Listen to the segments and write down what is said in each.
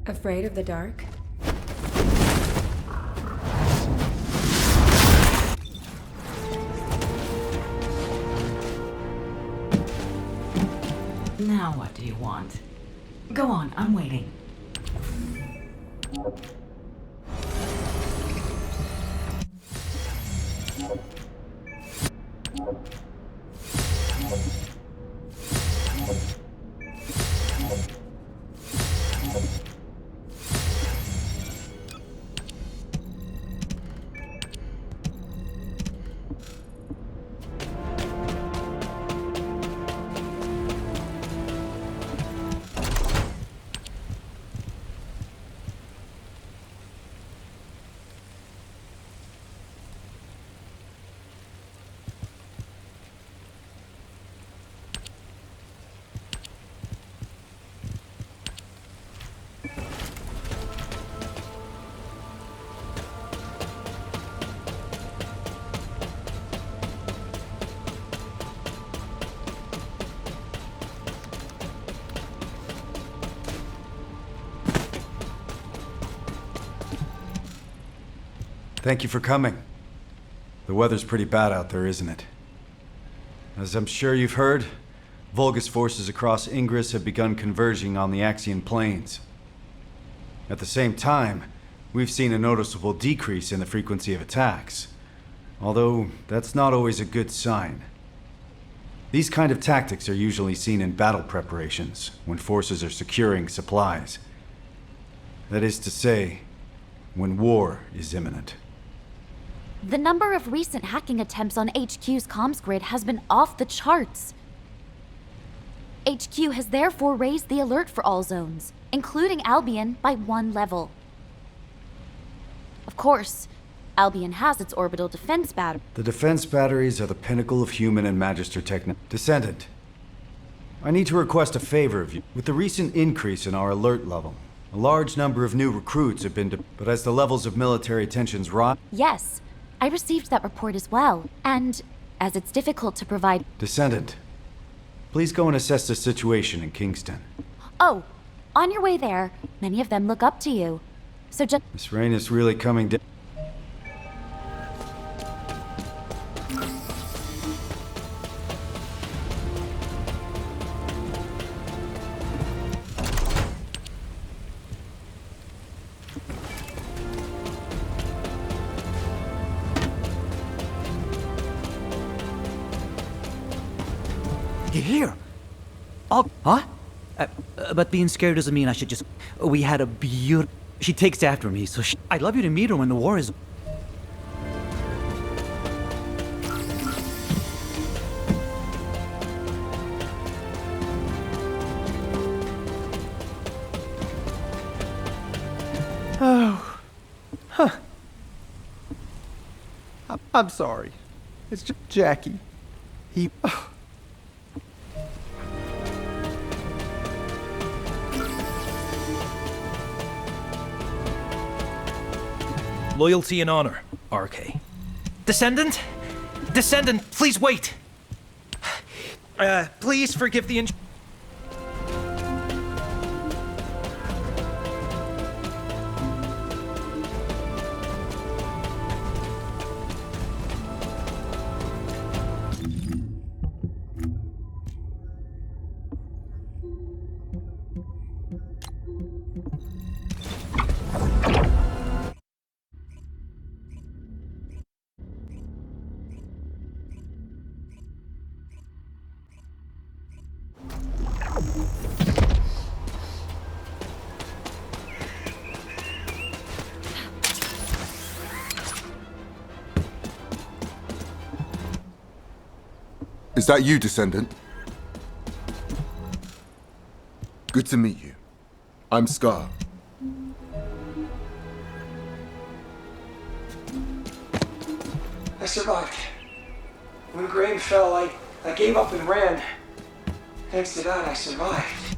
Afraid of the dark? Now what do you want? Go on, I'm waiting. Thank you for coming. The weather's pretty bad out there, isn't it? As I'm sure you've heard, Vulgus forces across Ingress have begun converging on the Axian plains. At the same time, we've seen a noticeable decrease in the frequency of attacks. Although, that's not always a good sign. These kind of tactics are usually seen in battle preparations, when forces are securing supplies. That is to say, when war is imminent. The number of recent hacking attempts on HQ's comms grid has been off the charts. HQ has therefore raised the alert for all zones, including Albion, by 1 level. Of course, Albion has its orbital defense battery. The defense batteries are the pinnacle of human and Magister technology. Descendant, I need to request a favor of you. With the recent increase in our alert level, a large number of new recruits have been but as the levels of military tensions rise... Yes, I received that report as well, and as it's difficult to provide... Descendant, please go and assess the situation in Kingston. Oh, on your way there, many of them look up to you. So just... This rain is really coming down. You're here? Oh, huh? But being scared doesn't mean I should just... We had a beautiful... She takes after me, so I'd love you to meet her when the war is... Oh. Huh. I'm sorry. It's just Jackie. He... Loyalty and honor, RK. Descendant? Descendant, please wait! Please forgive the Is that you, Descendant? Good to meet you. I'm Scar. I survived. When Graham fell, I gave up and ran. Thanks to that, I survived.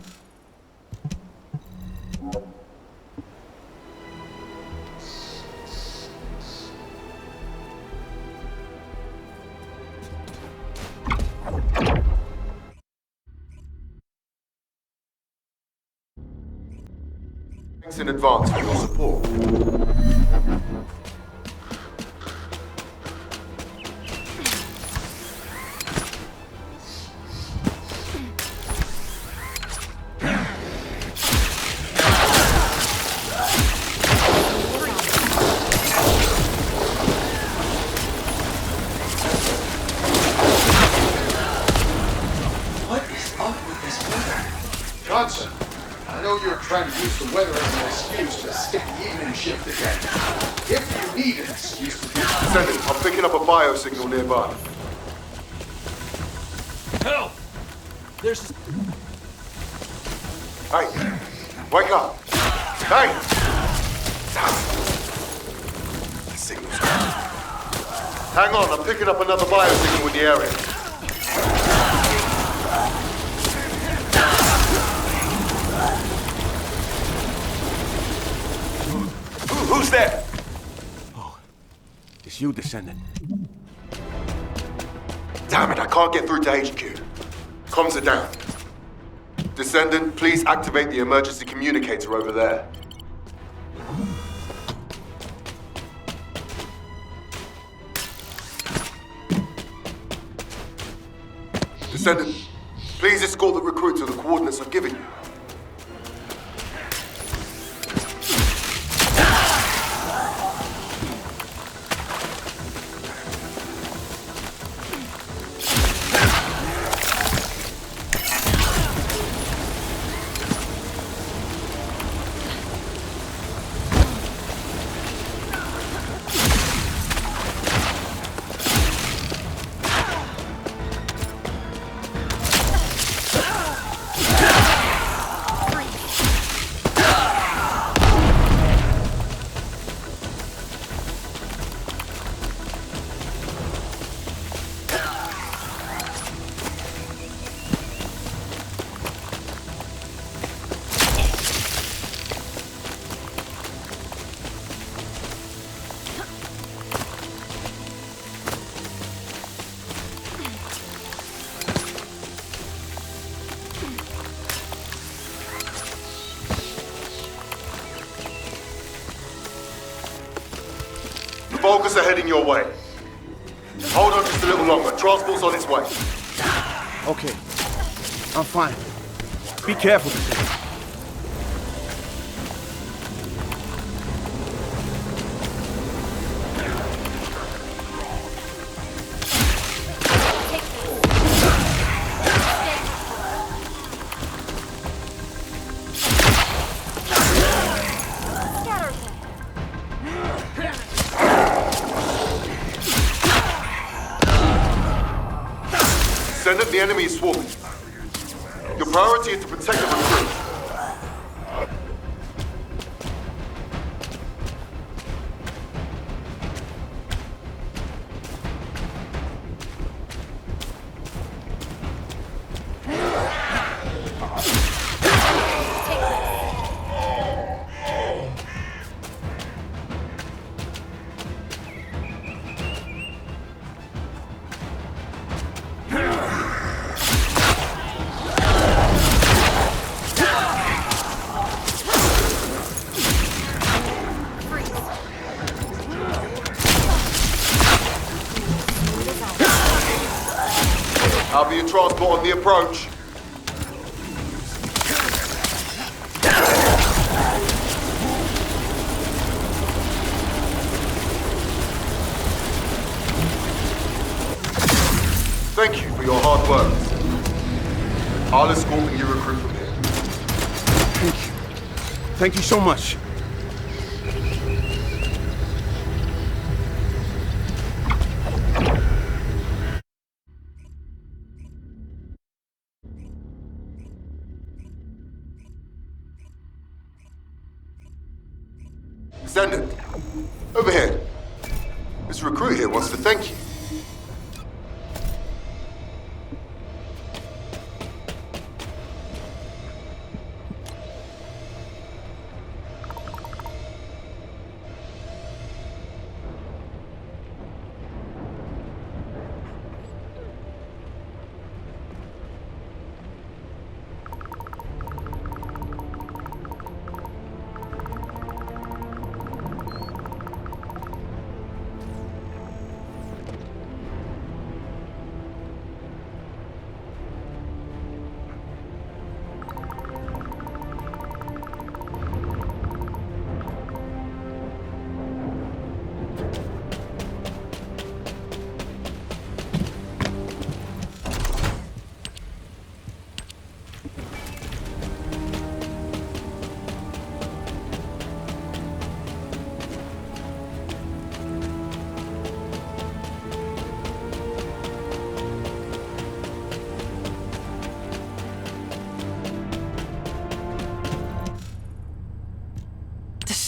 Thanks in advance for your support. What is up with this weather? Johnson, I know you're trying to use the weather as an excuse to skip the evening shift again. If you need an excuse to do Descendant, I'm picking up a biosignal nearby. Help! There's... Hey, wake up. Hey! The signal's gone. Hang on, I'm picking up another biosignal in the area. Who's there? Oh, it's you, Descendant. Damn it, I can't get through to HQ. Comms are down. Descendant, please activate the emergency communicator over there. Descendant, please escort the recruit to the coordinates I've given you. The Vulgars are heading your way. Hold on just a little longer. Transport's on its way. Okay, I'm fine. Be careful, Descendant. Descendant, the enemy is swarming. Your priority is to protect the recruit. I'll be in transport on the approach. Thank you for your hard work. I'll escort your recruit from here. Thank you. Thank you so much. Descendant, over here. This recruit here wants to thank you.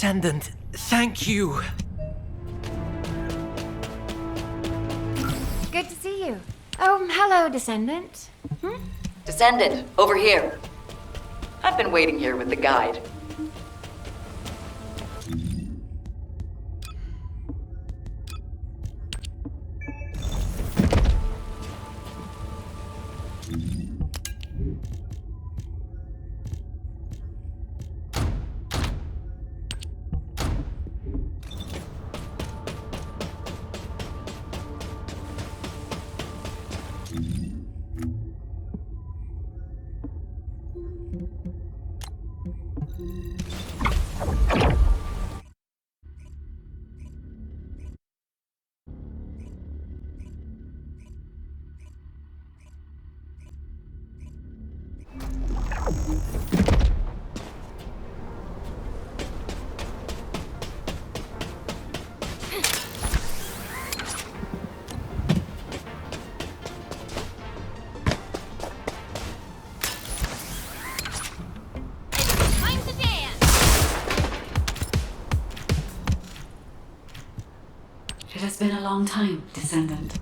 Descendant, thank you. Good to see you. Oh, hello, Descendant. Descendant, over here. I've been waiting here with the guide. It has been a long time, Descendant.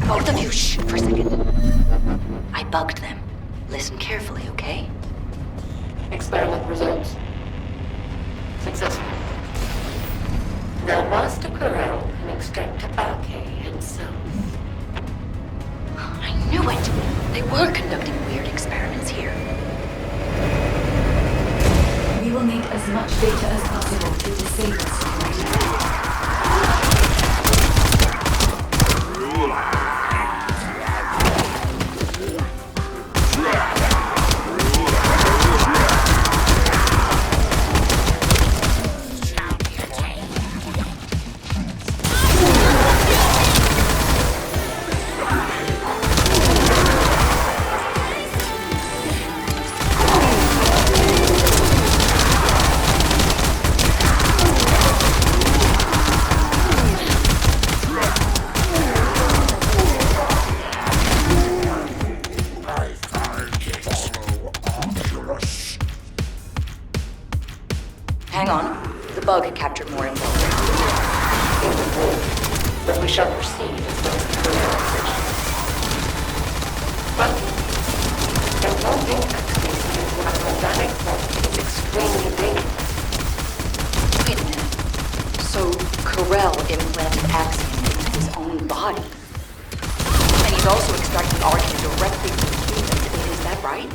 Both of you, shh for a second. I bugged them. Listen carefully, okay? Experiment results. Successful. Now Master Corral can extract Arche himself. I knew it! They were conducting weird experiments here. We will need as much data as possible to disable security. Hang on. The bug captured more info. But we shall proceed as well as Corral. But the vaulting access into an organic vault is extremely dangerous. Wait a minute. So, Corell implanted Axiom into his own body. And he's also extracting Arche directly from humans. Is that right?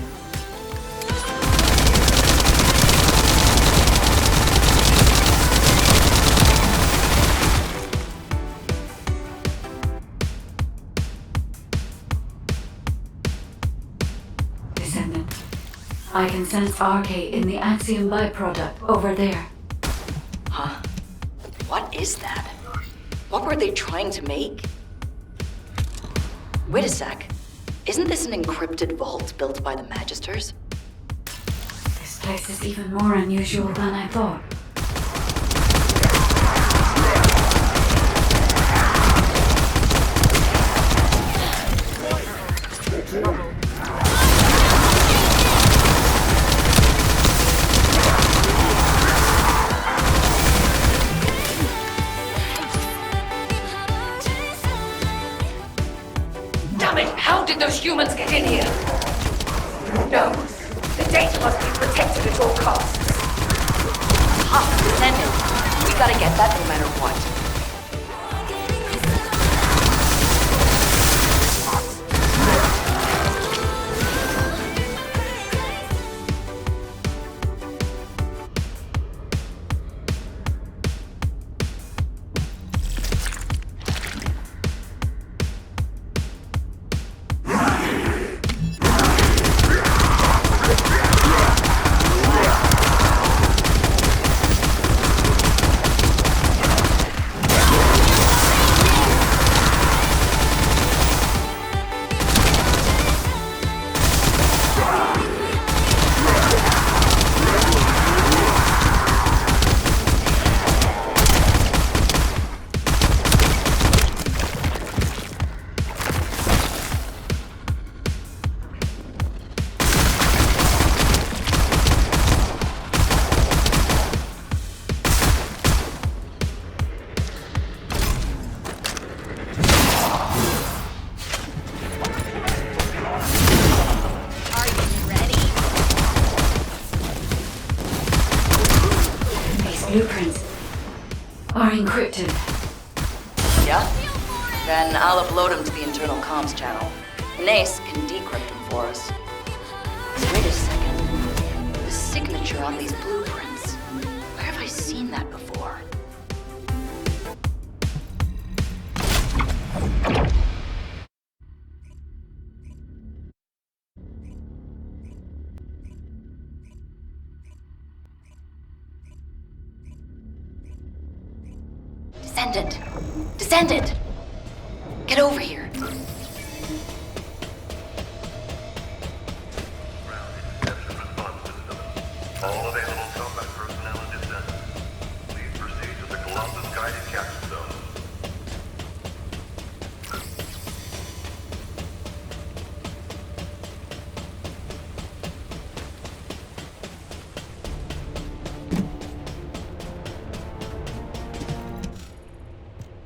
Descendant, I can sense Arche in the Axiom byproduct over there. Huh? What is that? What were they trying to make? Wait a sec. Isn't this an encrypted vault built by the Magisters? This place is even more unusual than I thought. Damn it! How did those humans get in here? No. The data must be protected at all costs. Descendant. We gotta get that no matter what. are encrypted. Yeah? Then I'll upload them to the internal comms channel. Nace can decrypt them for us. Wait a second. The signature on these blueprints. Where have I seen that before? Descendant! Descendant! Get over here! All available combat personnel and descendants, please proceed to the Colossus guided capture zone.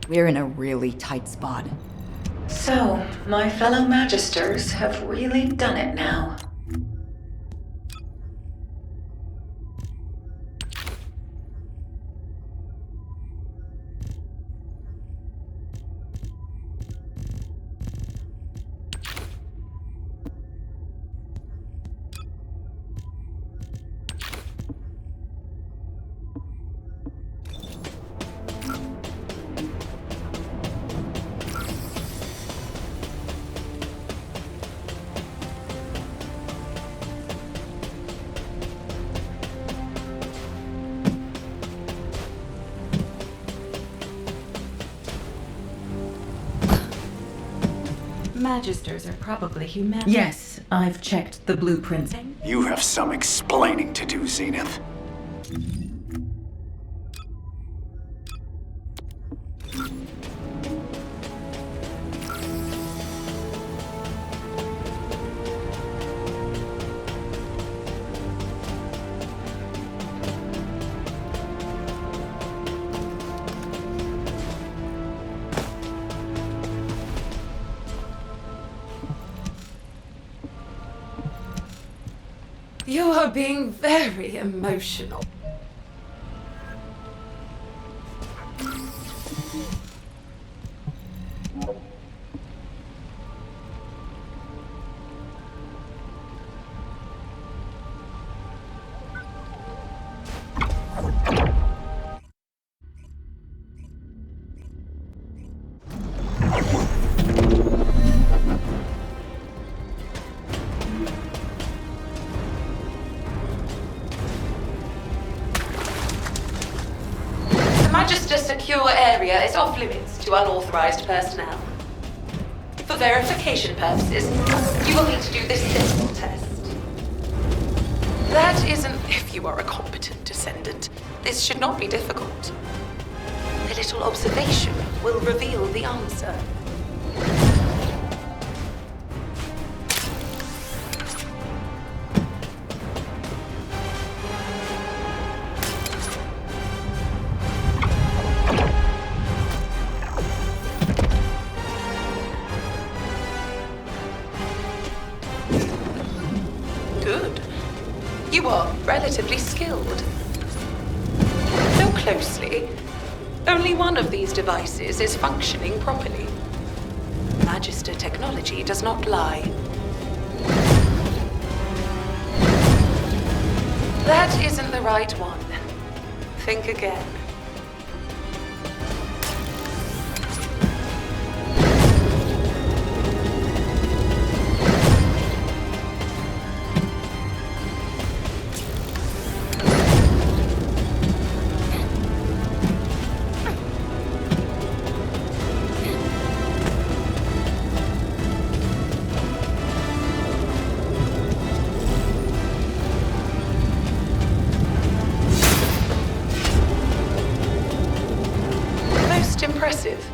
We're in a really tight spot. So, my fellow Magisters have really done it now. Magisters are probably human. Yes, I've checked the blueprints. You have some explaining to do, Zenith. You are being very emotional. Magister secure area is off limits to unauthorized personnel. For verification purposes, you will need to do this simple test. That isn't if you are a competent descendant. This should not be difficult. A little observation will reveal the answer. Good. You are relatively skilled. Look closely. Only one of these devices is functioning properly. Magister technology does not lie. That isn't the right one. Think again. Impressive.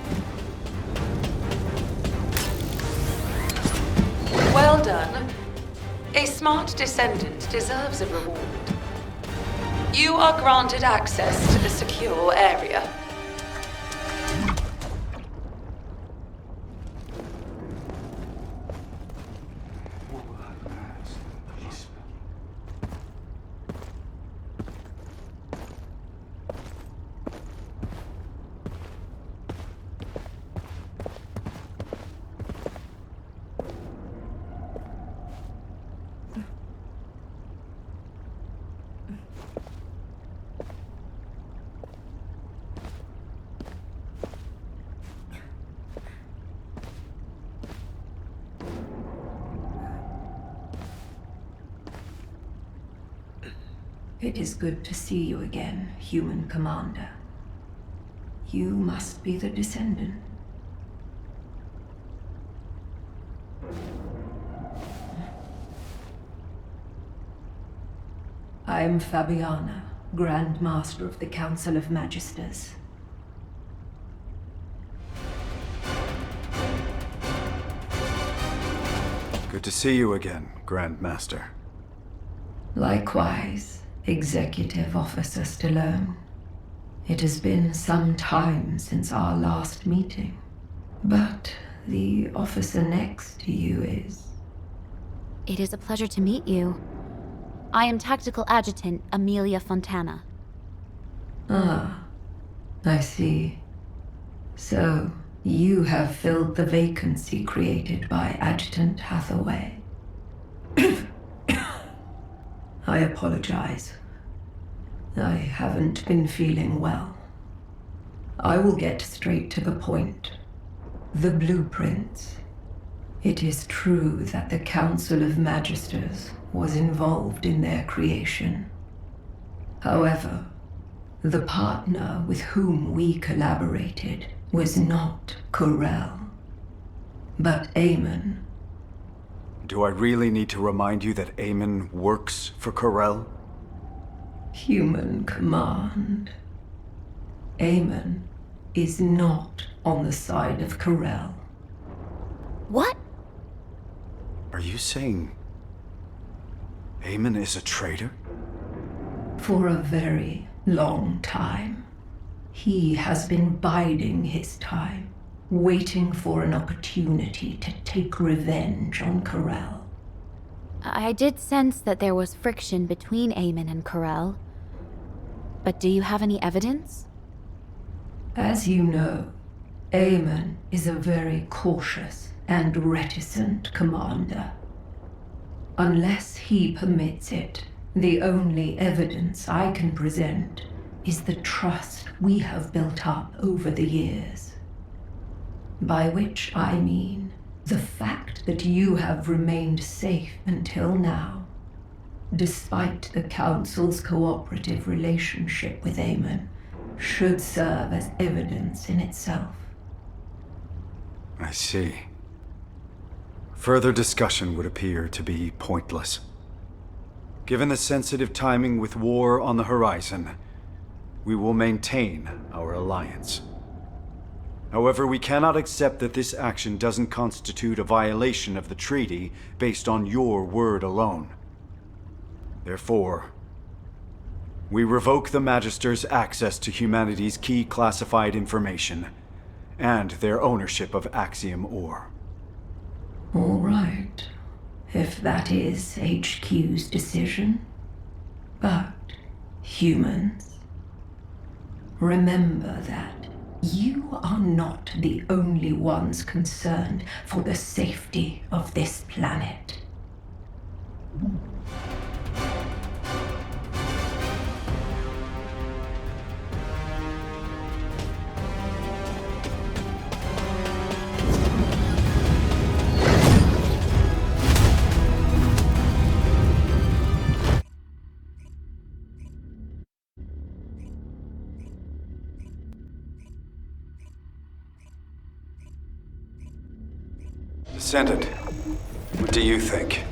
Well done. A smart descendant deserves a reward. You are granted access to the secure area. It is good to see you again, human commander. You must be the Descendant. I am Fabiana, Grand Master of the Council of Magisters. Good to see you again, Grand Master. Likewise, Executive Officer Stallone. It has been some time since our last meeting, but the officer next to you is... It is a pleasure to meet you. I am Tactical Adjutant Amelia Fontana. Ah, I see. So, you have filled the vacancy created by Adjutant Hathaway. I apologize. I haven't been feeling well. I will get straight to the point. The blueprints. It is true that the Council of Magisters was involved in their creation. However, the partner with whom we collaborated was not Corel, but Eamon. Do I really need to remind you that Eamon works for Corel? Human command. Eamon is not on the side of Corel. What? Are you saying Eamon is a traitor? For a very long time. He has been biding his time, waiting for an opportunity to take revenge on Corel. I did sense that there was friction between Eamon and Corel. But do you have any evidence? As you know, Eamon is a very cautious and reticent commander. Unless he permits it, the only evidence I can present is the trust we have built up over the years. By which I mean the fact that you have remained safe until now, despite the Council's cooperative relationship with Eamon, should serve as evidence in itself. I see. Further discussion would appear to be pointless. Given the sensitive timing with war on the horizon, we will maintain our alliance. However, we cannot accept that this action doesn't constitute a violation of the treaty based on your word alone. Therefore, we revoke the Magister's access to humanity's key classified information and their ownership of Axiom ore. All right, if that is HQ's decision. But, humans, remember that you are not the only ones concerned for the safety of this planet. Descendant, what do you think?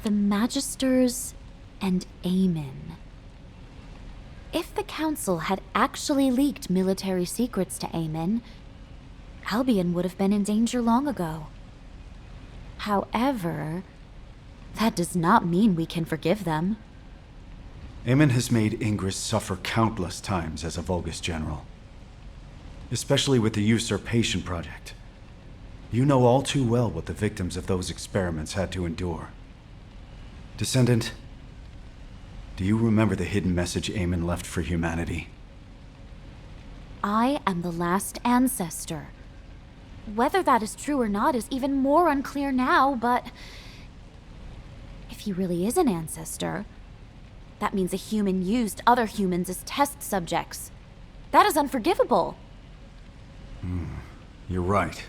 The Magisters and Eamon. If the Council had actually leaked military secrets to Eamon, Albion would have been in danger long ago. However, that does not mean we can forgive them. Aemon has made Ingress suffer countless times as a Vulgus general. Especially with the Usurpation Project. You know all too well what the victims of those experiments had to endure. Descendant, do you remember the hidden message Aemon left for humanity? I am the last ancestor. Whether that is true or not is even more unclear now, but if he really is an ancestor, that means a human used other humans as test subjects. That is unforgivable. You're right.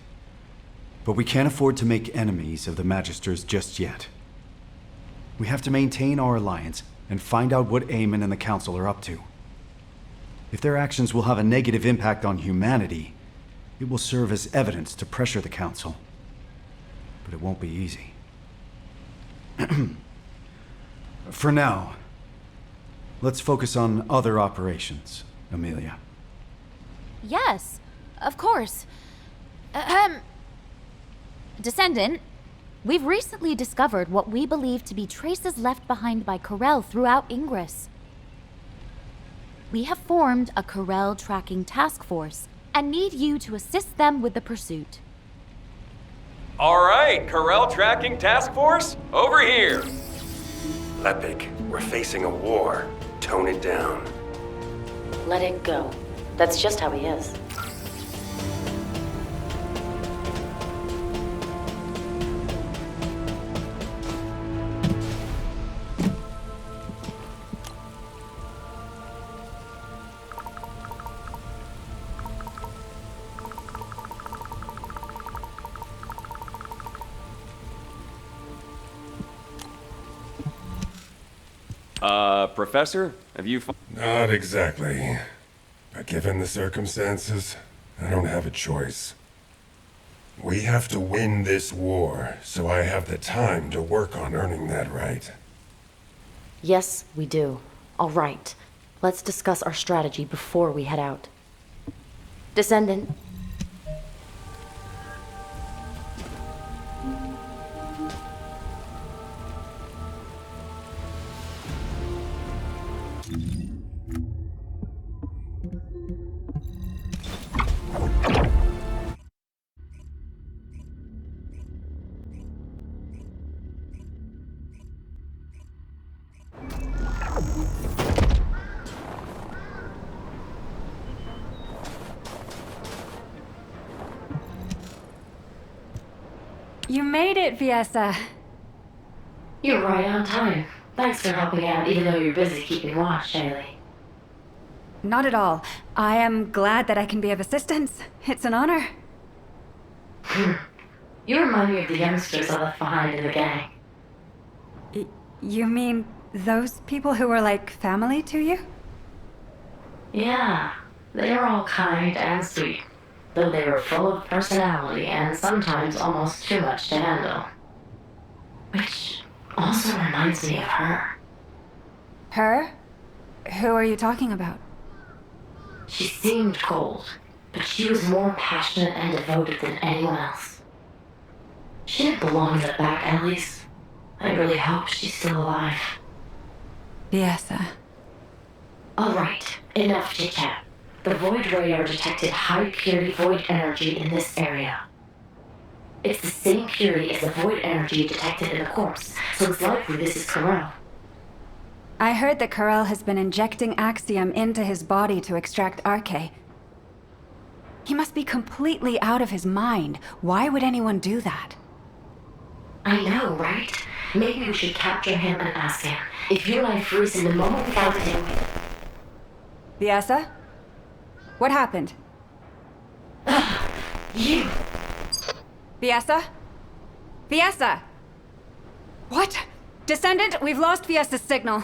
But we can't afford to make enemies of the Magisters just yet. We have to maintain our alliance and find out what Aemon and the Council are up to. If their actions will have a negative impact on humanity, it will serve as evidence to pressure the Council. But it won't be easy. For now, let's focus on other operations, Amelia. Yes, of course. Descendant, we've recently discovered what we believe to be traces left behind by Corel throughout Ingress. We have formed a Corel tracking task force and need you to assist them with the pursuit. All right, Corel Tracking Task Force, over here. Lepik, we're facing a war. Tone it down. Let it go. That's just how he is. Professor, have you... Not exactly. But given the circumstances, I don't have a choice. We have to win this war, so I have the time to work on earning that right. Yes, we do. All right. Let's discuss our strategy before we head out. Descendant. You made it, Fiesta. You're right on time. Thanks for helping out, even though you're busy keeping watch, Shaylee. Not at all. I am glad that I can be of assistance. It's an honor. You remind me of the youngsters I left behind in the gang. You mean those people who were like family to you? Yeah, they were all kind and sweet, though they were full of personality and sometimes almost too much to handle. Which also reminds me of her. Her? Who are you talking about? She seemed cold, but she was more passionate and devoted than anyone else. She didn't belong in the back alleys. I really hope she's still alive. Fiesta. Alright, enough chit-chat. The Void Radar detected high-purity void energy in this area. It's the same purity as the void energy detected in the corpse, so it's likely this is Corel. I heard that Corel has been injecting Axiom into his body to extract Arche. He must be completely out of his mind. Why would anyone do that? I know, right? Maybe we should capture him and ask him. If your life freezes in the moment without him... Fiesta? What happened? You! Fiesta? Fiesta! What? Descendant, we've lost Fiesta's signal.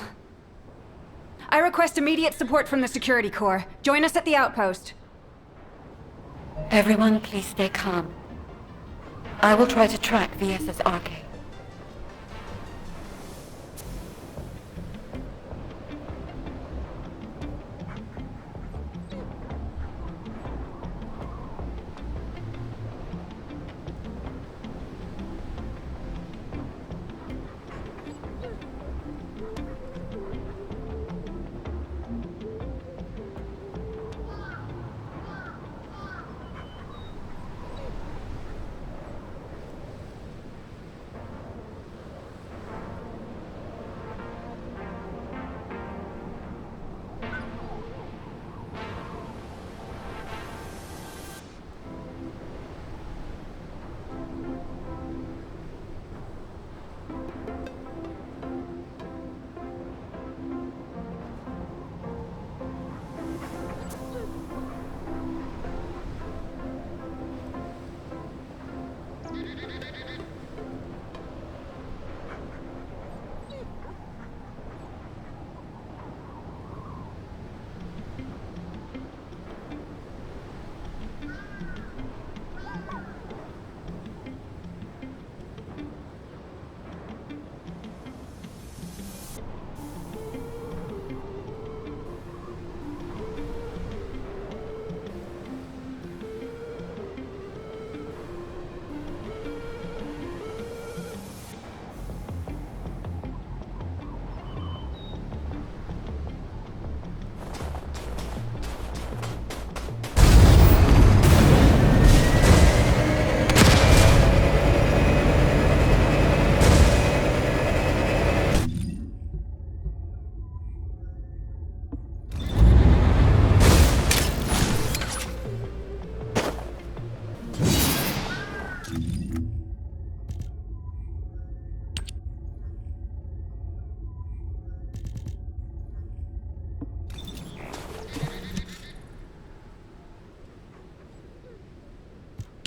I request immediate support from the Security Corps. Join us at the outpost. Everyone, please stay calm. I will try to track Fiesta's Arche.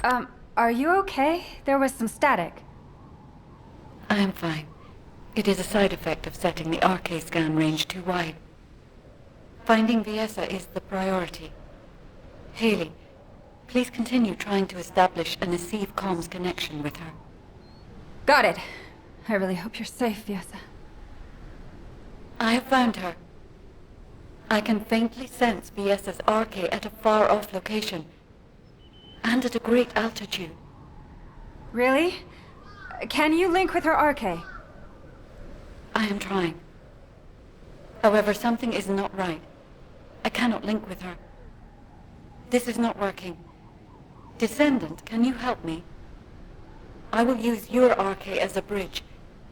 Are you okay? There was some static. I am fine. It is a side effect of setting the RK scan range too wide. Finding Viessa is the priority. Haley, please continue trying to establish a Nasiv comms connection with her. Got it. I really hope you're safe, Viessa. I have found her. I can faintly sense Viessa's RK at a far-off location, and at a great altitude. Really? Can you link with her RK? I am trying. However, something is not right. I cannot link with her. This is not working. Descendant, can you help me? I will use your RK as a bridge,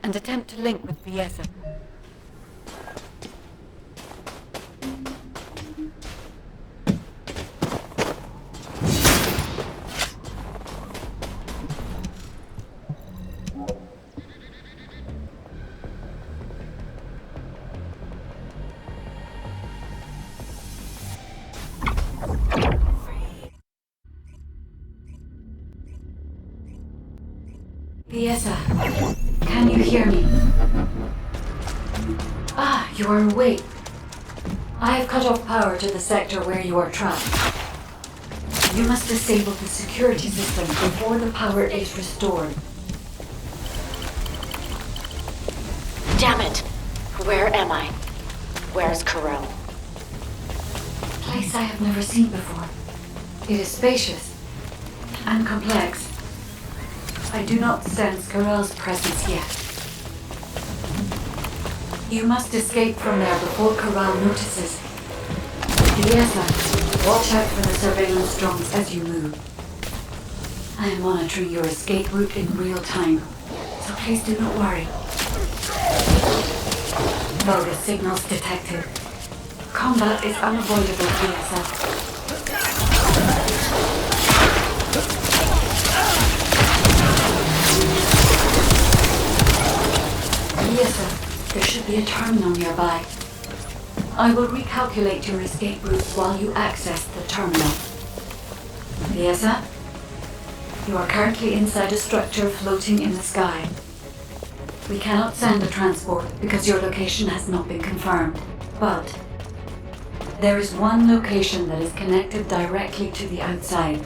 and attempt to link with Viessa. Viessa, can you hear me? Ah, you are awake. I have cut off power to the sector where you are trapped. You must disable the security system before the power is restored. Damn it! Where am I? Where's Karel? A place I have never seen before. It is spacious and complex. I do not sense Karel's presence yet. You must escape from there before Karel notices. Viessa, watch out for the surveillance drones as you move. I am monitoring your escape route in real time, so please do not worry. Bogus signals detected. Combat is unavoidable, Viessa. Viessa, there should be a terminal nearby. I will recalculate your escape route while you access the terminal. Viessa, you are currently inside a structure floating in the sky. We cannot send a transport because your location has not been confirmed. But there is one location that is connected directly to the outside.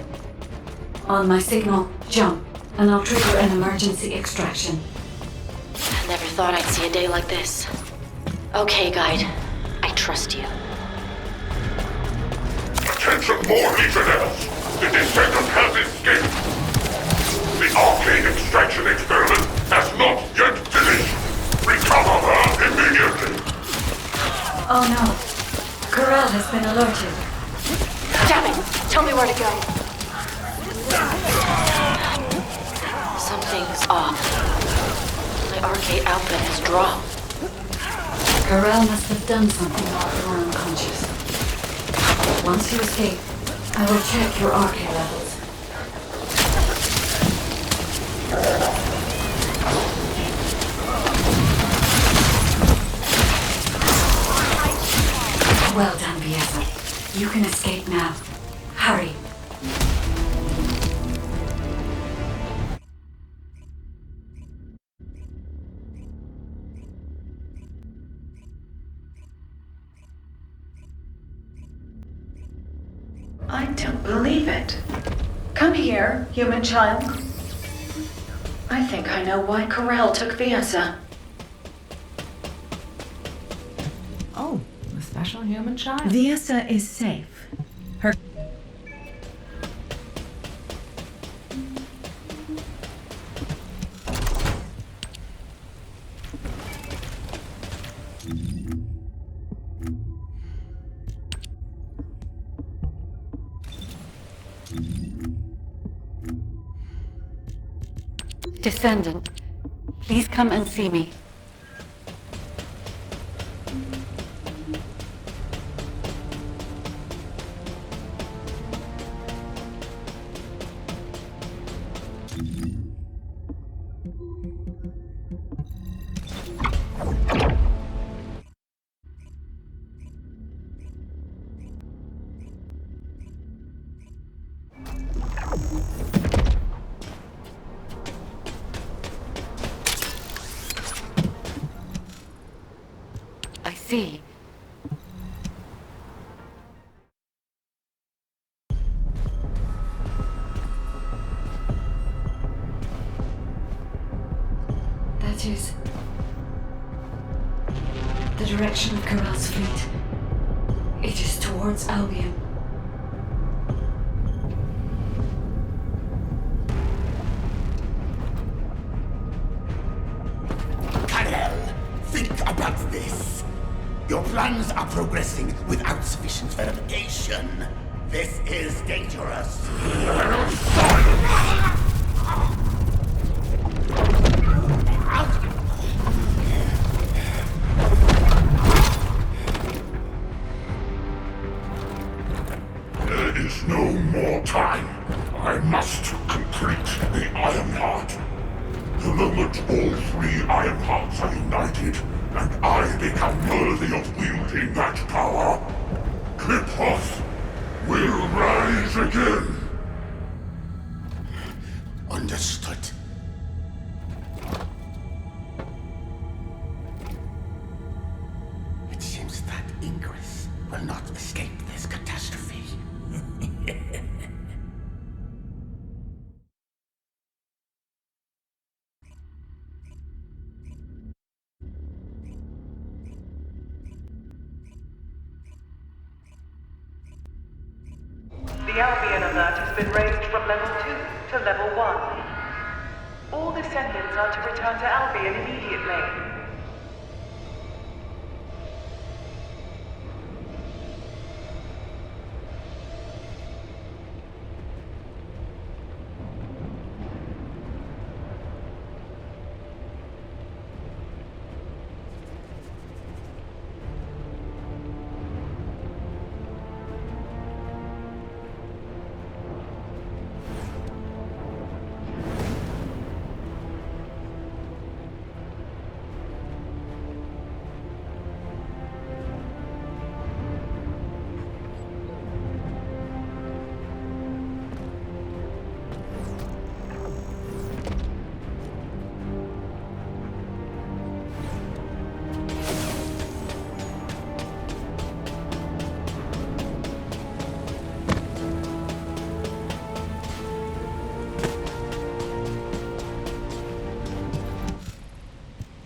On my signal, jump, and I'll trigger an emergency extraction. I never thought I'd see a day like this. Okay, guide. I trust you. Attention more Legionnaires! The Descendant has escaped! The arcane extraction experiment has not yet finished! Recover her immediately! Oh no. Karel has been alerted. Damn it! Tell me where to go. Something's off. My arcade output has dropped. Karel must have done something while you were unconscious. Once you escape, I will check your arcade levels. Well done, Viessa. You can escape now. Hurry. I don't believe it. Come here, human child. I think I know why Karel took Viessa. Oh, a special human child. Viessa is safe. Her Descendant, please come and see me. V. That is the direction of Corell's fleet. It is towards Albion. Think about this. Your plans are progressing without sufficient verification. This is dangerous. There is no more time. I must complete the Ironheart. The moment all three Ironhearts are united, and I become worthy of wielding that power, Cliphoth will rise again. Understood. It seems that Ingress will not escape this catastrophe. The Albion alert has been raised from level 2 to level 1. All descendants are to return to Albion immediately.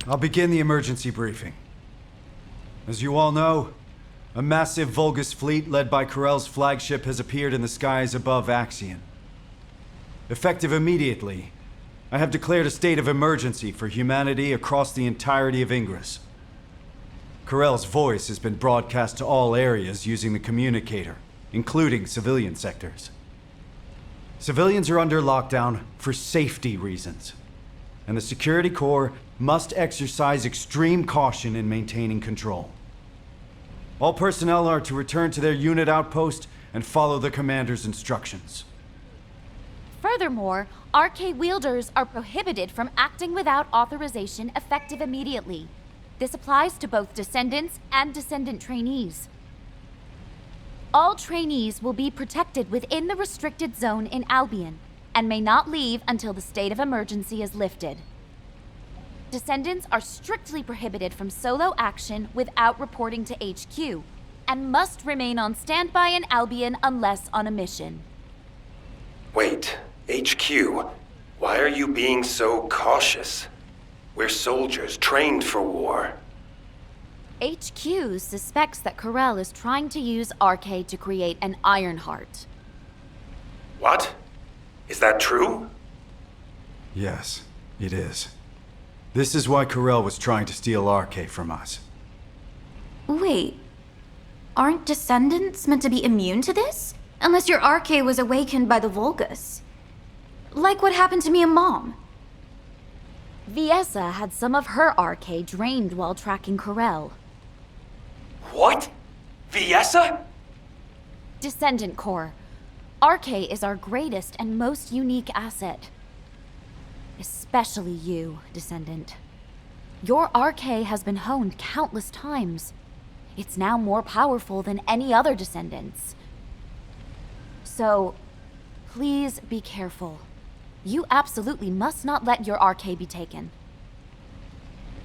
I'll begin the emergency briefing. As you all know, a massive Vulgus fleet led by Corell's flagship has appeared in the skies above Axion. Effective immediately, I have declared a state of emergency for humanity across the entirety of Ingress. Corell's voice has been broadcast to all areas using the communicator, including civilian sectors. Civilians are under lockdown for safety reasons, and the Security Corps must exercise extreme caution in maintaining control. All personnel are to return to their unit outpost and follow the commander's instructions. Furthermore, RK wielders are prohibited from acting without authorization effective immediately. This applies to both descendants and descendant trainees. All trainees will be protected within the restricted zone in Albion and may not leave until the state of emergency is lifted. Descendants are strictly prohibited from solo action without reporting to HQ, and must remain on standby in Albion unless on a mission. Wait, HQ, why are you being so cautious? We're soldiers trained for war. HQ suspects that Corell is trying to use RK to create an Ironheart. What? Is that true? Yes, it is. This is why Corell was trying to steal RK from us. Wait, aren't descendants meant to be immune to this? Unless your RK was awakened by the Vulgus. Like what happened to me and Mom. Viessa had some of her RK drained while tracking Corell. What? Viessa? Descendant Corps. RK is our greatest and most unique asset. Especially you, Descendant. Your RK has been honed countless times. It's now more powerful than any other Descendants. So, please be careful. You absolutely must not let your RK be taken.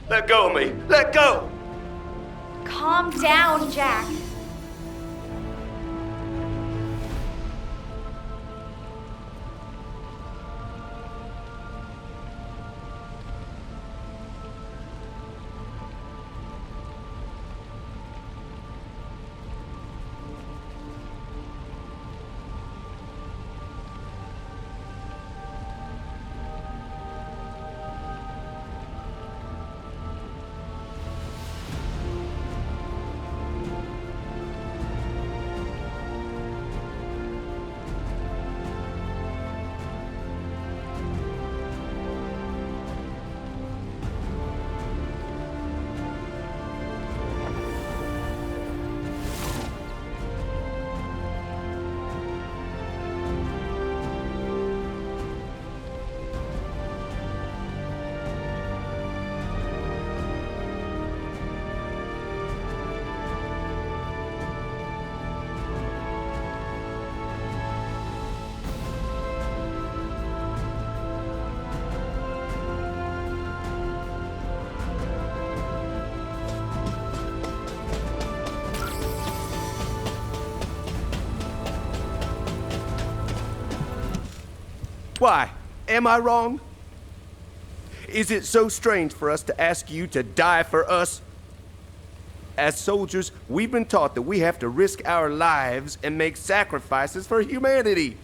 Let go of me! Let go! Calm down, Jack. Why? Am I wrong? Is it so strange for us to ask you to die for us? As soldiers, we've been taught that we have to risk our lives and make sacrifices for humanity.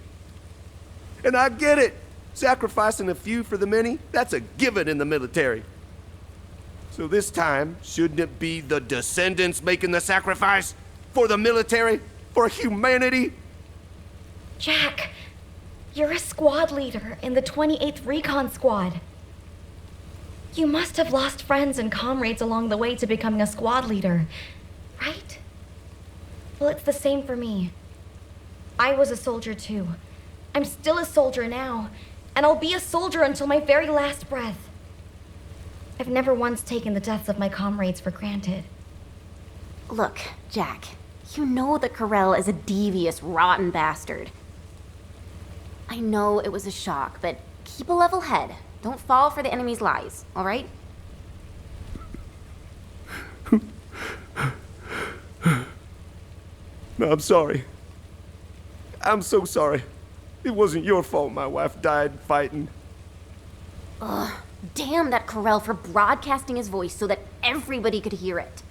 And I get it. Sacrificing a few for the many, that's a given in the military. So this time, shouldn't it be the Descendants making the sacrifice? For the military? For humanity? Jack, you're a squad leader in the 28th Recon Squad. You must have lost friends and comrades along the way to becoming a squad leader, right? Well, it's the same for me. I was a soldier too. I'm still a soldier now, and I'll be a soldier until my very last breath. I've never once taken the deaths of my comrades for granted. Look, Jack, you know that Corell is a devious, rotten bastard. I know it was a shock, but keep a level head. Don't fall for the enemy's lies, all right? No, I'm sorry. I'm so sorry. It wasn't your fault my wife died fighting. Ugh, damn that Corell for broadcasting his voice so that everybody could hear it.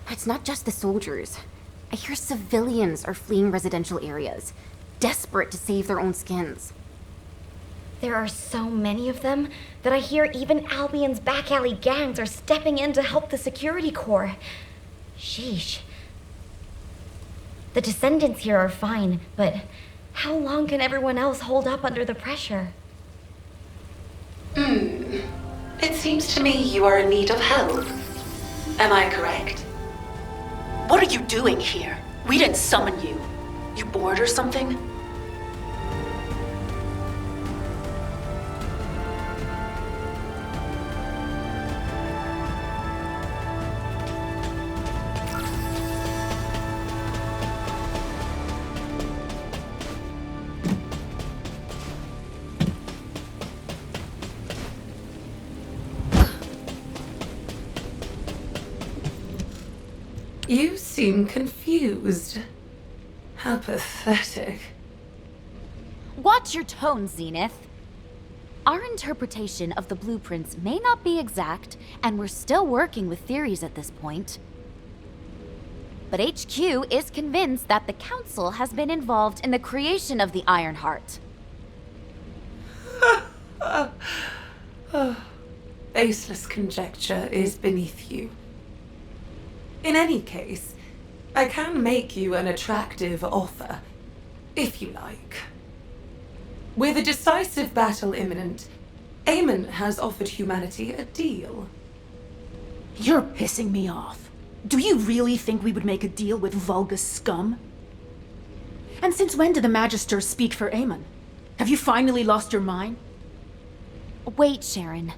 It's not just the soldiers. I hear civilians are fleeing residential areas, desperate to save their own skins. There are so many of them that I hear even Albion's back alley gangs are stepping in to help the security corps. Sheesh. The Descendants here are fine, but how long can everyone else hold up under the pressure? It seems to me you are in need of help. Am I correct? What are you doing here? We didn't summon you. You bored or something? You seem confused. How pathetic. Watch your tone, Zenith. Our interpretation of the blueprints may not be exact, and we're still working with theories at this point. But HQ is convinced that the Council has been involved in the creation of the Ironheart. Baseless conjecture is beneath you. In any case, I can make you an attractive offer, if you like. With a decisive battle imminent, Eamon has offered humanity a deal. You're pissing me off. Do you really think we would make a deal with Vulgus scum? And since when did the Magisters speak for Eamon? Have you finally lost your mind? Wait, Sharon.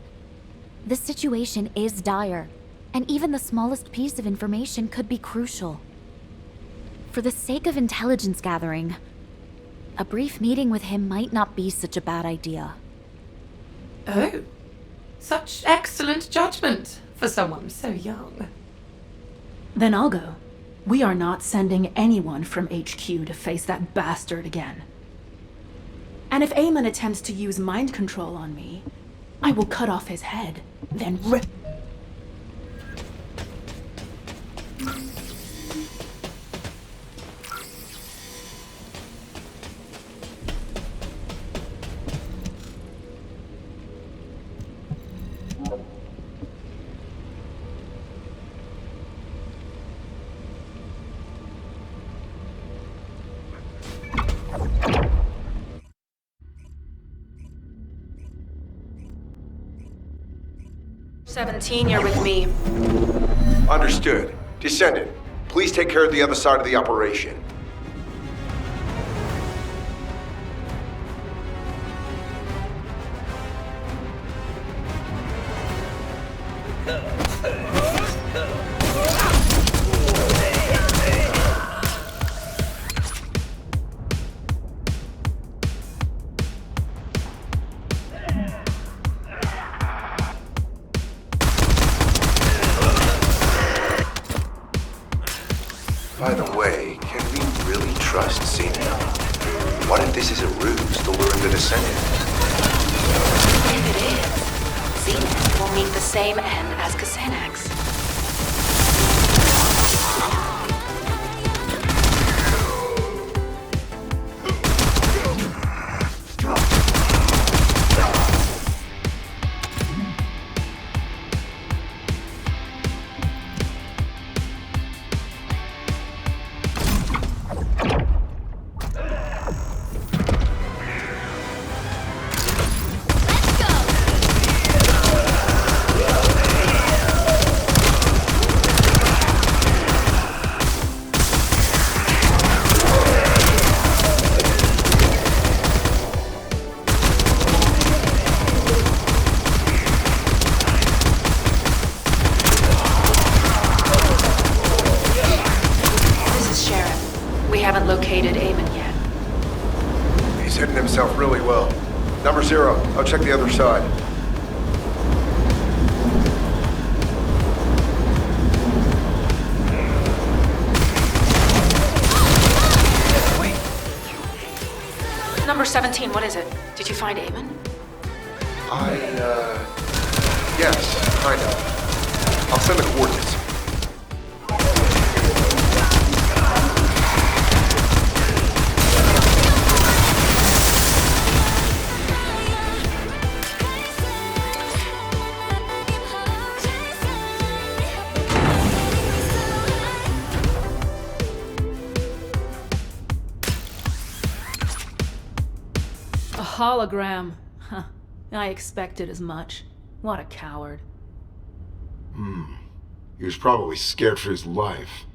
The situation is dire, and even the smallest piece of information could be crucial. For the sake of intelligence gathering, a brief meeting with him might not be such a bad idea. Oh, such excellent judgment for someone so young. Then I'll go. We are not sending anyone from HQ to face that bastard again. And if Eamon attempts to use mind control on me, I will cut off his head, then rip. You're with me. Understood. Descendant, please take care of the other side of the operation. By the way, can we really trust Zenith? What if this is a ruse to lure the Descendant? If it is, Zenith will meet the same end as Kasanax. Located Eamon yet. He's hidden himself really well. Number 0, I'll check the other side. Wait. Number 17, what is it? Did you find Eamon? Yes, kind of. I'll send the coordinates. Hologram. Huh. I expected as much. What a coward. He was probably scared for his life.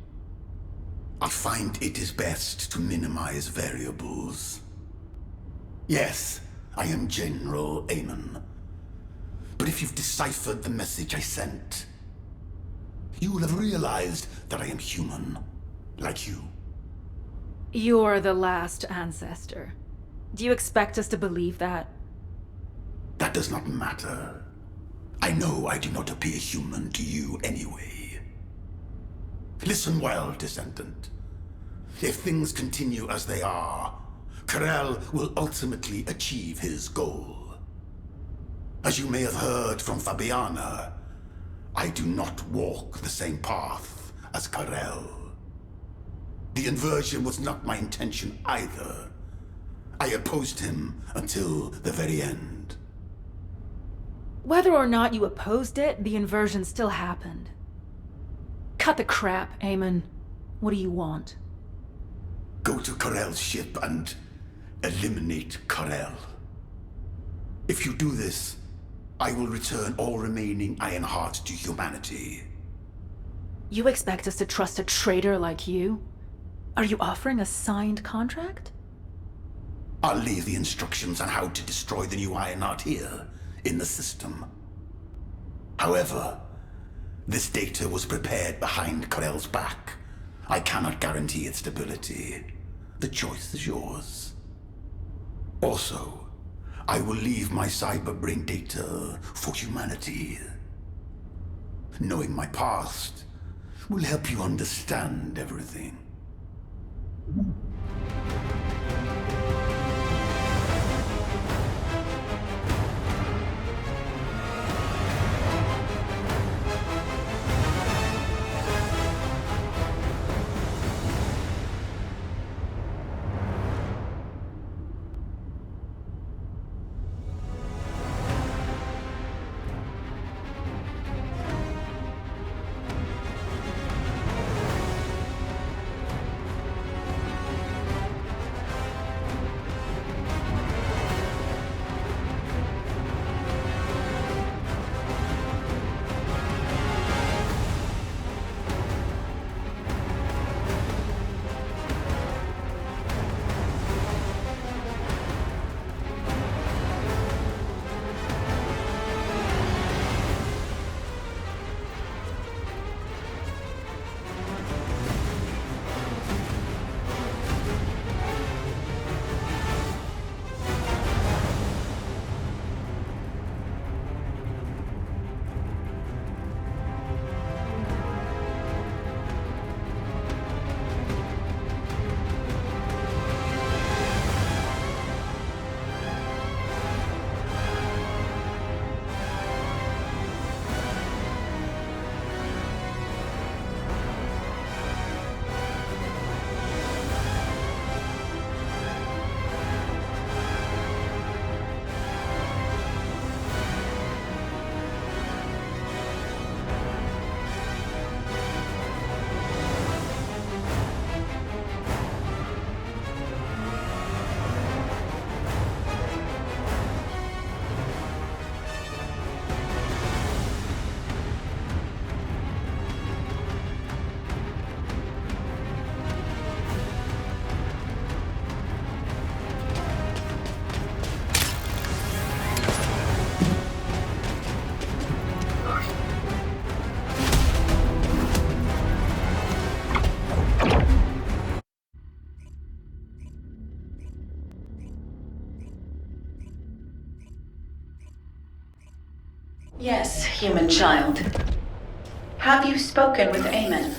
I find it is best to minimize variables. Yes, I am General Eamon. But if you've deciphered the message I sent, you will have realized that I am human, like you. You're the last ancestor. Do you expect us to believe that? That does not matter. I know I do not appear human to you anyway. Listen well, Descendant. If things continue as they are, Karel will ultimately achieve his goal. As you may have heard from Fabiana, I do not walk the same path as Karel. The inversion was not my intention either. I opposed him until the very end. Whether or not you opposed it, the inversion still happened. Cut the crap, Eamon. What do you want? Go to Karel's ship and eliminate Karel. If you do this, I will return all remaining Ironhearts to humanity. You expect us to trust a traitor like you? Are you offering a signed contract? I'll leave the instructions on how to destroy the new Ironheart here, in the system. However, this data was prepared behind Karel's back. I cannot guarantee its stability. The choice is yours. Also, I will leave my cyberbrain data for humanity. Knowing my past, will help you understand everything. Yes, human child. Have you spoken with Eamon?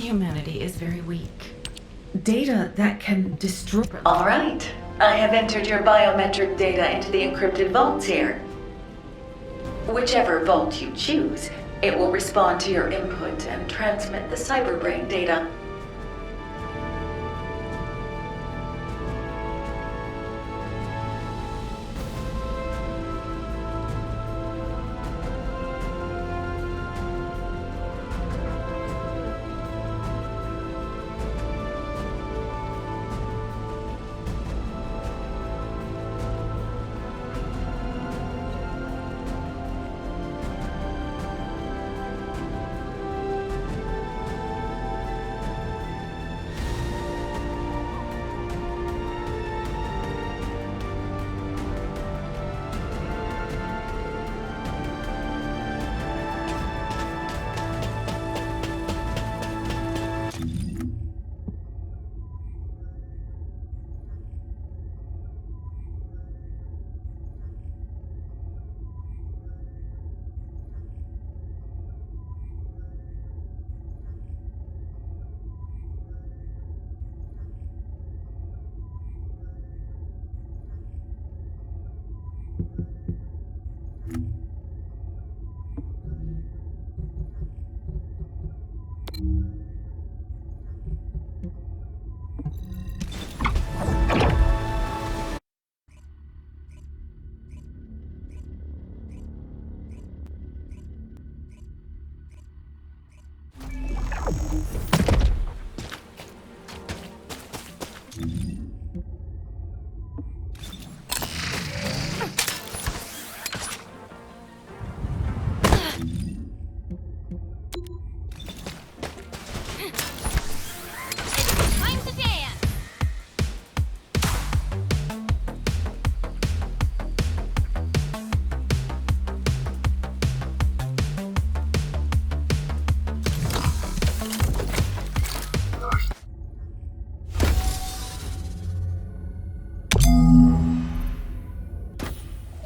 Humanity is very weak. Data that can destroy... All right. I have entered your biometric data into the encrypted vaults here. Whichever vault you choose, it will respond to your input and transmit the cyberbrain data.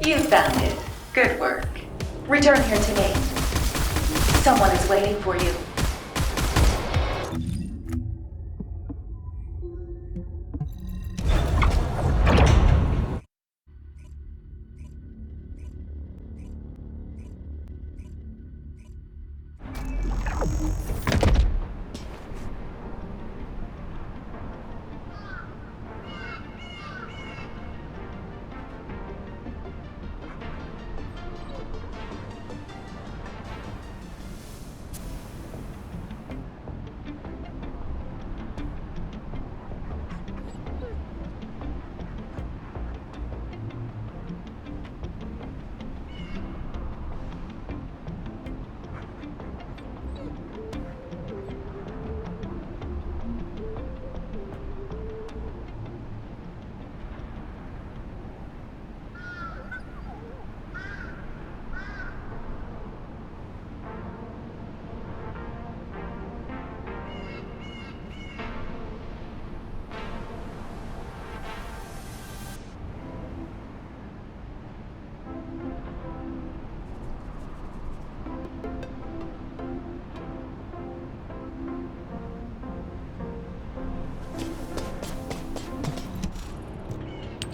You found it. Good work. Return here to me. Someone is waiting for you.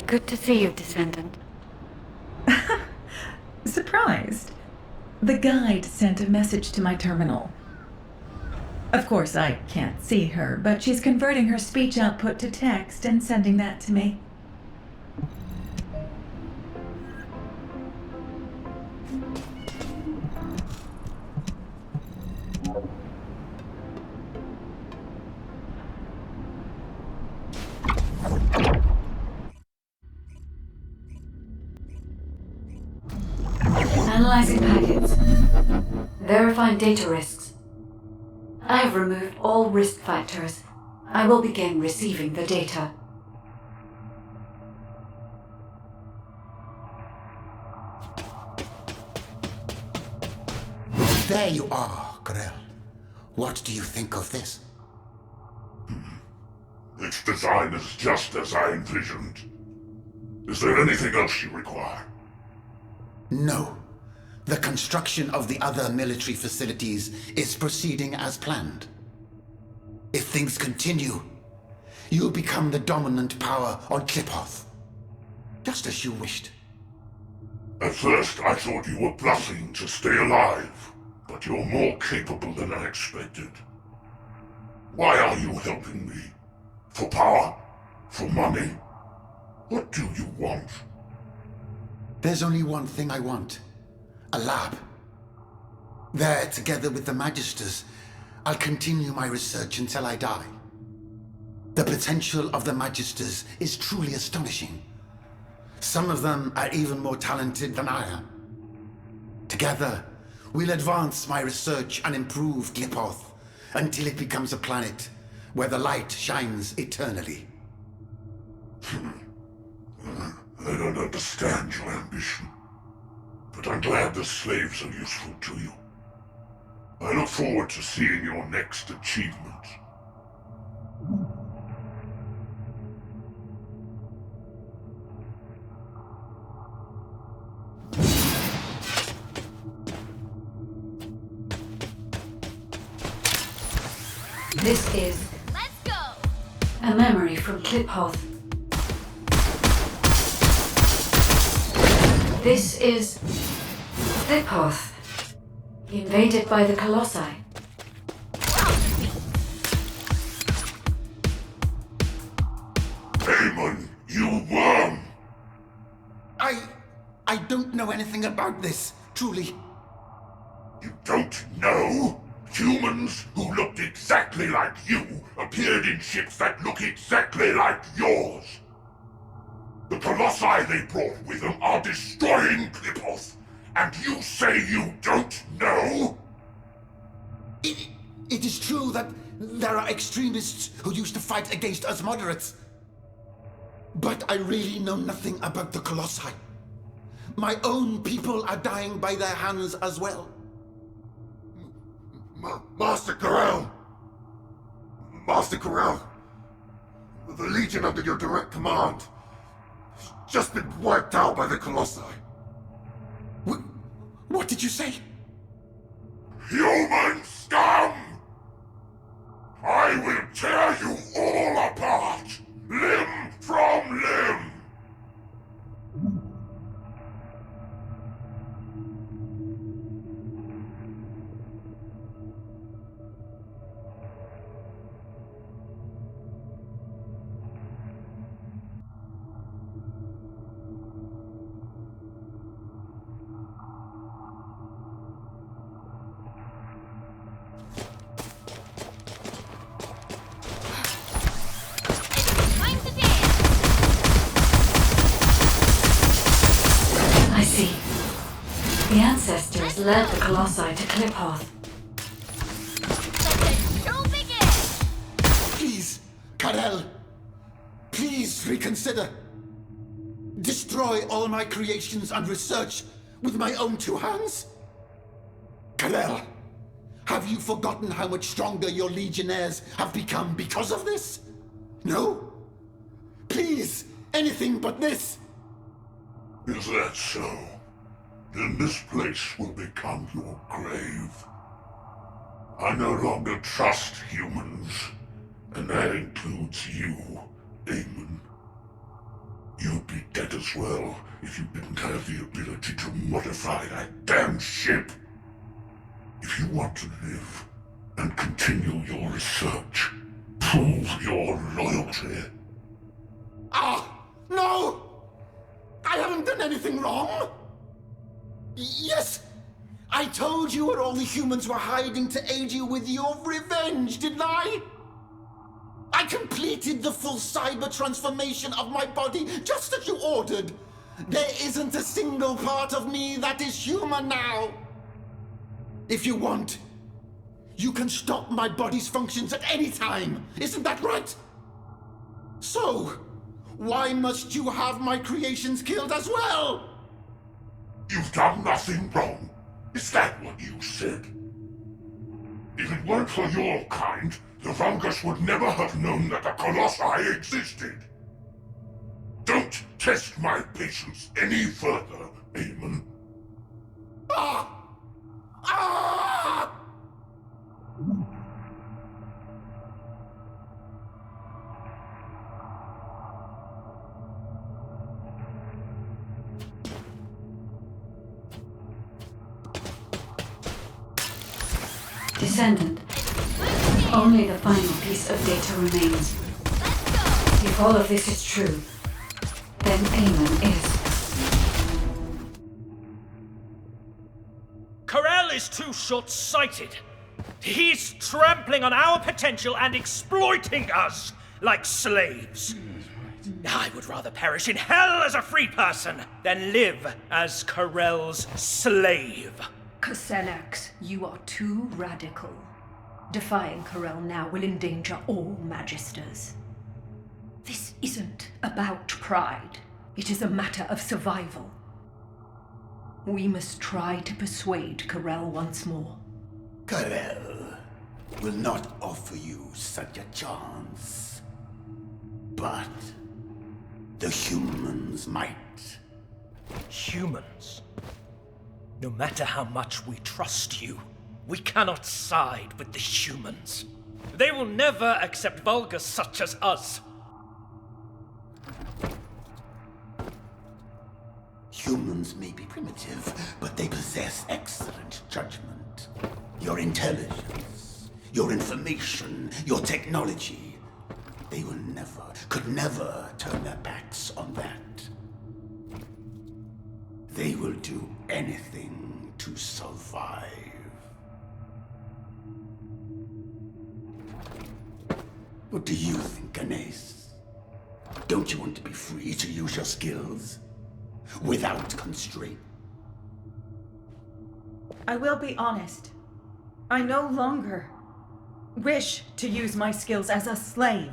Good to see you, Descendant. Surprised. The guide sent a message to my terminal. Of course, I can't see her, but she's converting her speech output to text and sending that to me. Analyzing packets. Verifying data risks. I have removed all risk factors. I will begin receiving the data. There you are, Grell. What do you think of this? Its design is just as I envisioned. Is there anything else you require? No. The construction of the other military facilities is proceeding as planned. If things continue, you'll become the dominant power on Kliphoth. Just as you wished. At first, I thought you were bluffing to stay alive, but you're more capable than I expected. Why are you helping me? For power? For money? What do you want? There's only one thing I want. A lab. There, together with the Magisters, I'll continue my research until I die. The potential of the Magisters is truly astonishing. Some of them are even more talented than I am. Together, we'll advance my research and improve Kliphoth until it becomes a planet where the light shines eternally. I don't understand your ambition, but I'm glad the slaves are useful to you. I look forward to seeing your next achievement. This is a memory from Kliphoth. This is Kliphoth, invaded by the Colossi. Aemon, you worm! I don't know anything about this, truly. You don't know? Humans who looked exactly like you appeared in ships that look exactly like yours. The Colossi they brought with them are destroying Kliphoth, and you say you don't know? It is true that there are extremists who used to fight against us moderates. But I really know nothing about the Colossi. My own people are dying by their hands as well. Master Corral! Master Corral! The Legion under your direct command has just been wiped out by the Colossi. What did you say? Human scum! I will tear you all apart, limb from limb! I see. The ancestors led the Colossi to Kliphoth. Please, Karel. Please reconsider. Destroy all my creations and research with my own two hands? Karel, have you forgotten how much stronger your legionnaires have become because of this? No? Please, anything but this. Is that so? Then this place will become your grave. I no longer trust humans, and that includes you, Eamon. You'd be dead as well if you didn't have the ability to modify that damn ship. If you want to live and continue your research, prove your loyalty. Ah, no! I haven't done anything wrong! Yes! I told you where all the humans were hiding to aid you with your revenge, didn't I? I completed the full cyber transformation of my body just as you ordered. There isn't a single part of me that is human now. If you want, you can stop my body's functions at any time. Isn't that right? So, why must you have my creations killed as well? You've done nothing wrong. Is that what you said? If it weren't for your kind, the Vulgus would never have known that the Colossi existed. Don't test my patience any further, Eamon. Ah! Ah! Descendant, only the final piece of data remains. If all of this is true, then Eamon is. Karel is too short-sighted. He's trampling on our potential and exploiting us like slaves. I would rather perish in hell as a free person than live as Karel's slave. Xenax, you are too radical. Defying Karel now will endanger all Magisters. This isn't about pride. It is a matter of survival. We must try to persuade Karel once more. Karel will not offer you such a chance. But the humans might. Humans? No matter how much we trust you, we cannot side with the humans. They will never accept Vulgus such as us. Humans may be primitive, but they possess excellent judgment. Your intelligence, your information, your technology. They will never, could never turn their backs on that. They will do anything to survive. What do you think, Anais? Don't you want to be free to use your skills? Without constraint? I will be honest. I no longer wish to use my skills as a slave.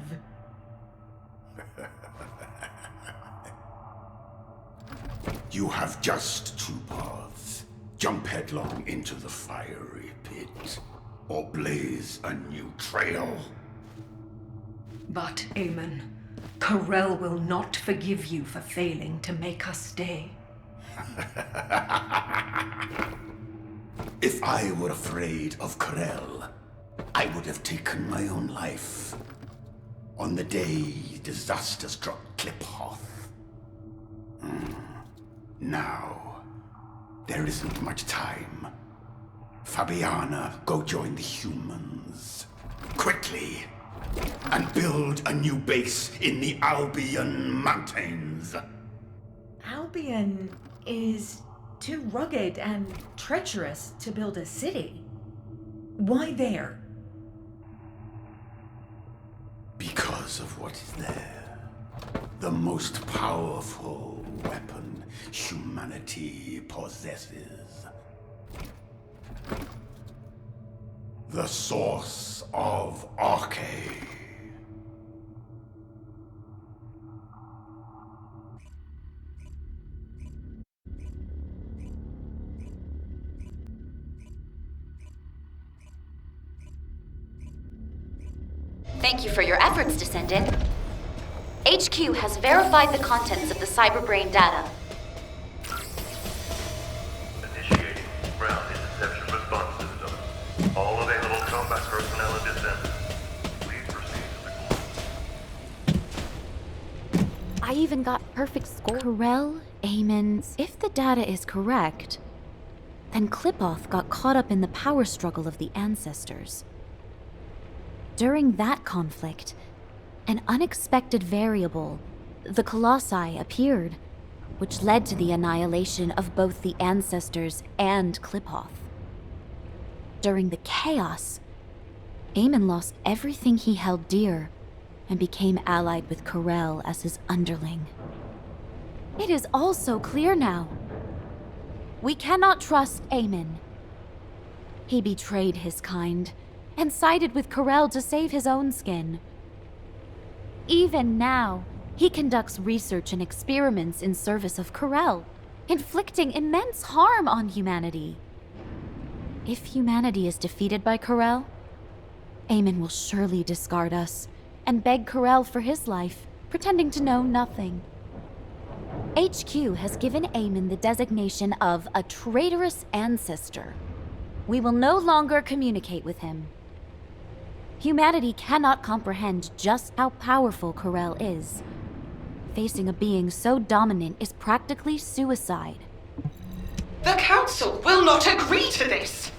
You have just two paths. Jump headlong into the fiery pit, or blaze a new trail. But, Eamon, Karel will not forgive you for failing to make us stay. If I were afraid of Corel, I would have taken my own life on the day disaster struck Kliphoth. Now, there isn't much time. Fabiana, go join the humans. Quickly! And build a new base in the Albion Mountains. Albion is too rugged and treacherous to build a city. Why there? Because of what is there. The most powerful weapon humanity possesses. The source of Arche. Thank you for your efforts, Descendant. HQ has verified the contents of the cyberbrain data. Initiating ground interception response system. All available combat personnel and descendants. Please proceed to the core. I even got perfect score. Corel, Eamon. If the data is correct, then Kliphoth got caught up in the power struggle of the ancestors. During that conflict, an unexpected variable, the Colossi, appeared, which led to the annihilation of both the ancestors and Kliphoth. During the chaos, Eamon lost everything he held dear and became allied with Corel as his underling. It is all so clear now. We cannot trust Eamon. He betrayed his kind and sided with Corel to save his own skin. Even now, he conducts research and experiments in service of Corel, inflicting immense harm on humanity. If humanity is defeated by Corel, Eamon will surely discard us and beg Corel for his life, pretending to know nothing. HQ has given Eamon the designation of a traitorous ancestor. We will no longer communicate with him. Humanity cannot comprehend just how powerful Corel is. Facing a being so dominant is practically suicide. The Council will not agree to this!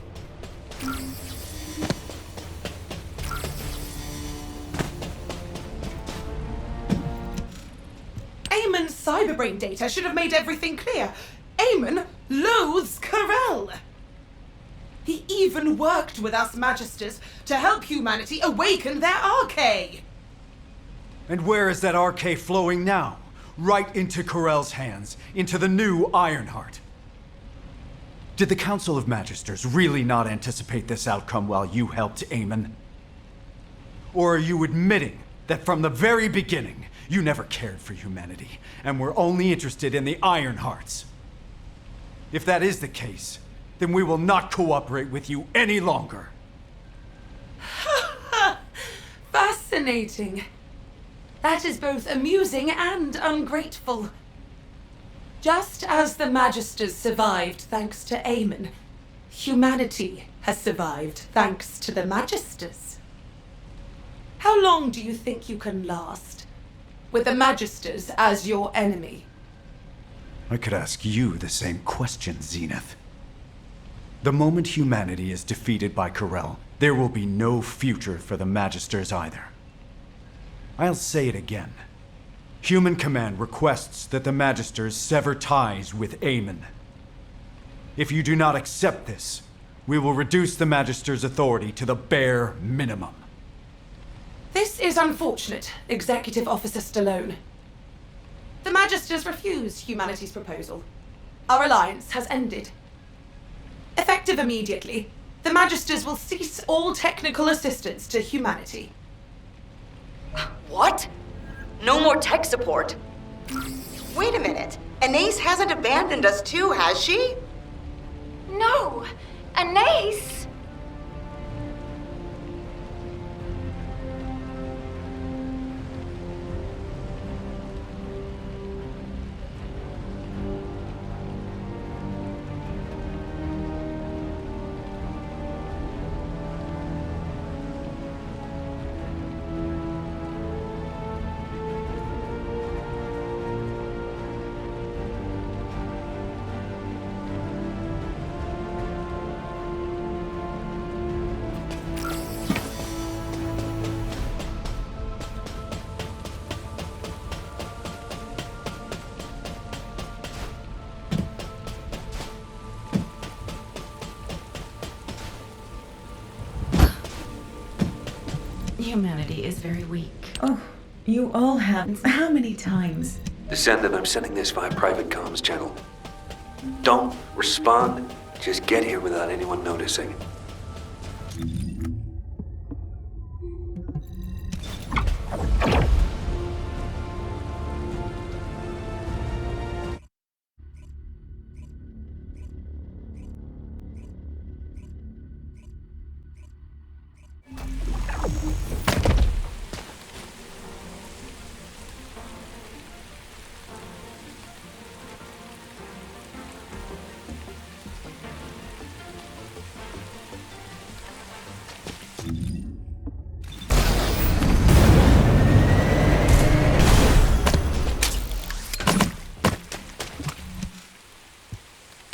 Eamon's cyberbrain data should have made everything clear. Eamon loathes Corel. He even worked with us Magisters to help humanity awaken their Arche. And where is that Arche flowing now? Right into Corel's hands, into the new Ironheart. Did the Council of Magisters really not anticipate this outcome while you helped Eamon? Or are you admitting that from the very beginning, you never cared for humanity, and were only interested in the Ironhearts? If that is the case, then we will not cooperate with you any longer. Fascinating. That is both amusing and ungrateful. Just as the Magisters survived thanks to Eamon, humanity has survived thanks to the Magisters. How long do you think you can last, with the Magisters as your enemy? I could ask you the same question, Zenith. The moment humanity is defeated by Corel, there will be no future for the Magisters either. I'll say it again. Human Command requests that the Magisters sever ties with Eamon. If you do not accept this, we will reduce the Magisters' authority to the bare minimum. This is unfortunate, Executive Officer Stallone. The Magisters refuse humanity's proposal. Our alliance has ended. Effective immediately, the Magisters will cease all technical assistance to humanity. What? No more tech support? Wait a minute. Anais hasn't abandoned us too, has she? No! Anais! Humanity is very weak. Oh, you all have. How many times? Descendant, I'm sending this via private comms channel. Don't respond. Just get here without anyone noticing.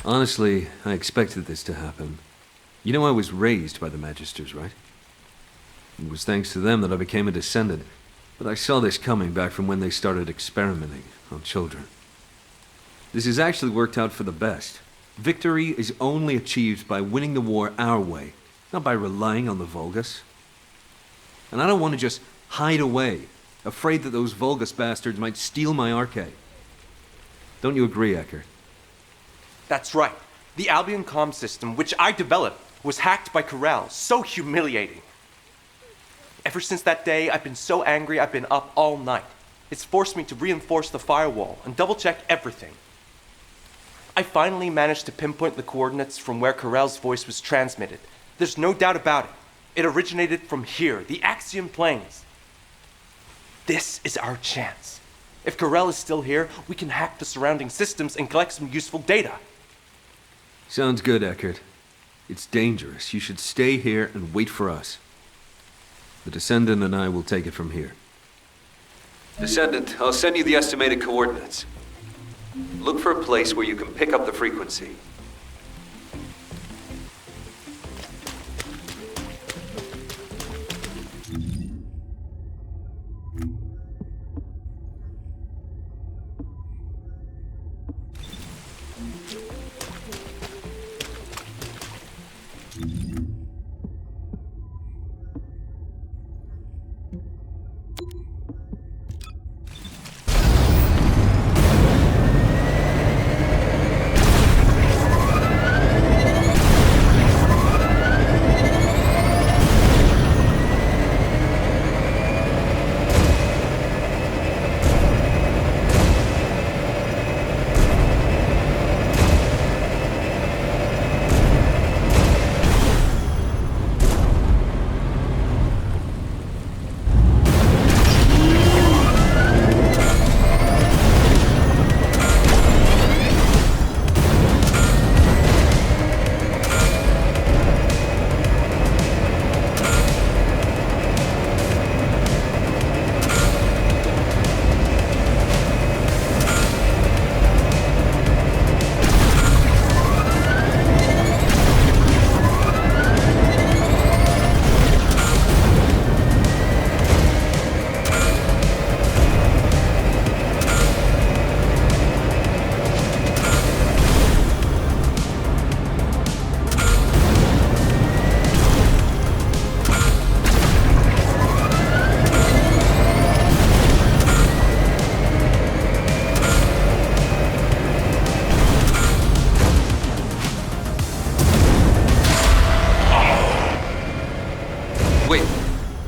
Honestly, I expected this to happen. You know I was raised by the Magisters, right? It was thanks to them that I became a Descendant, but I saw this coming back from when they started experimenting on children. This has actually worked out for the best. Victory is only achieved by winning the war our way, not by relying on the Vulgus. And I don't want to just hide away, afraid that those Vulgus bastards might steal my arcade. Don't you agree, Eckert? That's right. The Albion comm system, which I developed, was hacked by Corral. So humiliating. Ever since that day, I've been so angry I've been up all night. It's forced me to reinforce the firewall and double-check everything. I finally managed to pinpoint the coordinates from where Corral's voice was transmitted. There's no doubt about it. It originated from here, the Axiom Plains. This is our chance. If Corral is still here, we can hack the surrounding systems and collect some useful data. Sounds good, Eckert. It's dangerous. You should stay here and wait for us. The Descendant and I will take it from here. Descendant, I'll send you the estimated coordinates. Look for a place where you can pick up the frequency.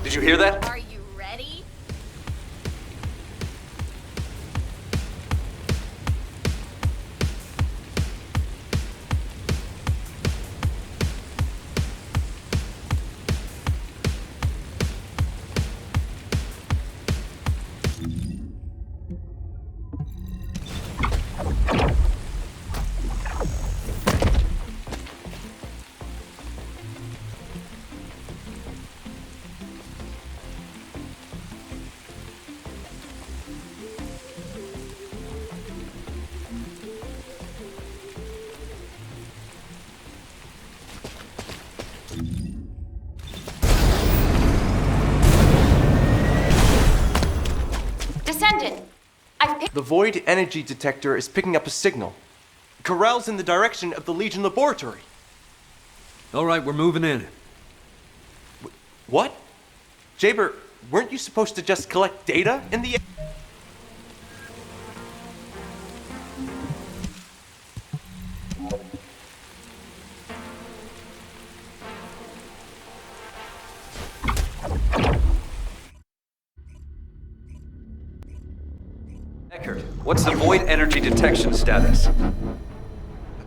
Did you hear that? Are you ready? Descendant, I've picked. The void energy detector is picking up a signal. Corral's in the direction of the Legion laboratory. All right, we're moving in. What? Jaber, weren't you supposed to just collect data in the... Eckert, what's the void energy detection status?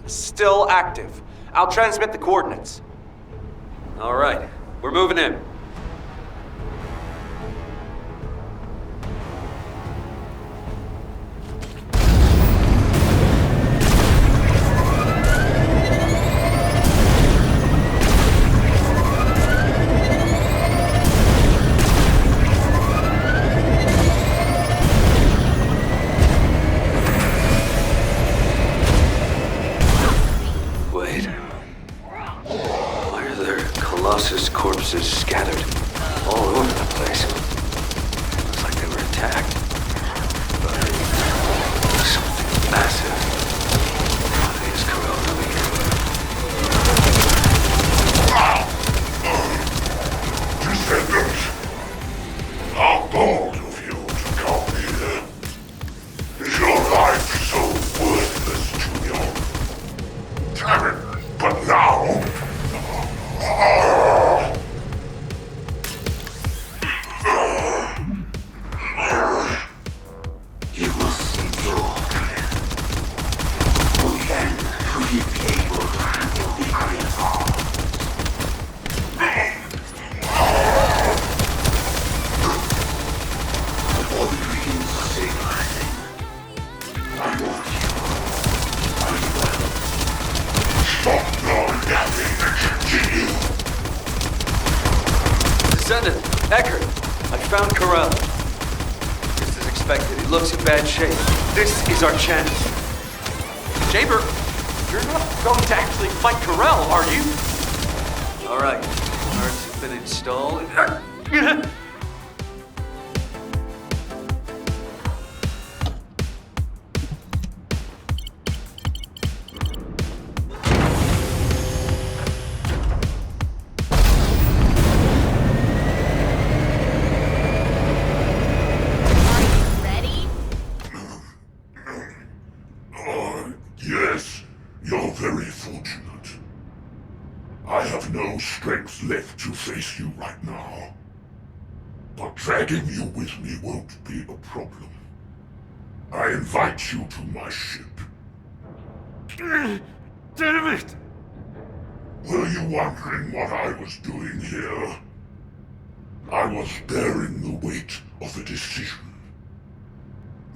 Still active. I'll transmit the coordinates. All right, we're moving in. Corpses scattered all over the place. Looks like they were attacked by something massive. Why is Corell coming here? Descendant! How bold of you to come here. Is your life so worthless to me? Damn it, but now... Descendant, Eckert, I found Corell. Just as expected, he looks in bad shape. This is our chance. Jaber, you're not going to actually fight Corell, are you? All right, guards have been installed. Yes, you're very fortunate. I have no strength left to face you right now. But dragging you with me won't be a problem. I invite you to my ship. Damn it! Were you wondering what I was doing here? I was bearing the weight of a decision.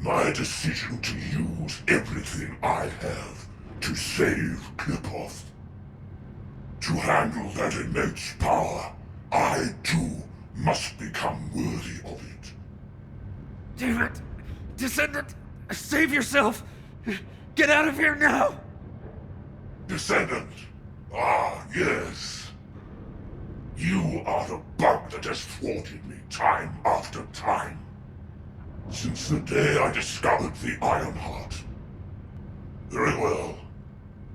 My decision to use everything I have to save Klipoth. To handle that immense power, I too must become worthy of it. Damn it! Descendant, save yourself! Get out of here now! Descendant! Ah, yes. You are the bug that has thwarted me time after time. Since the day I discovered the Iron Heart. Very well.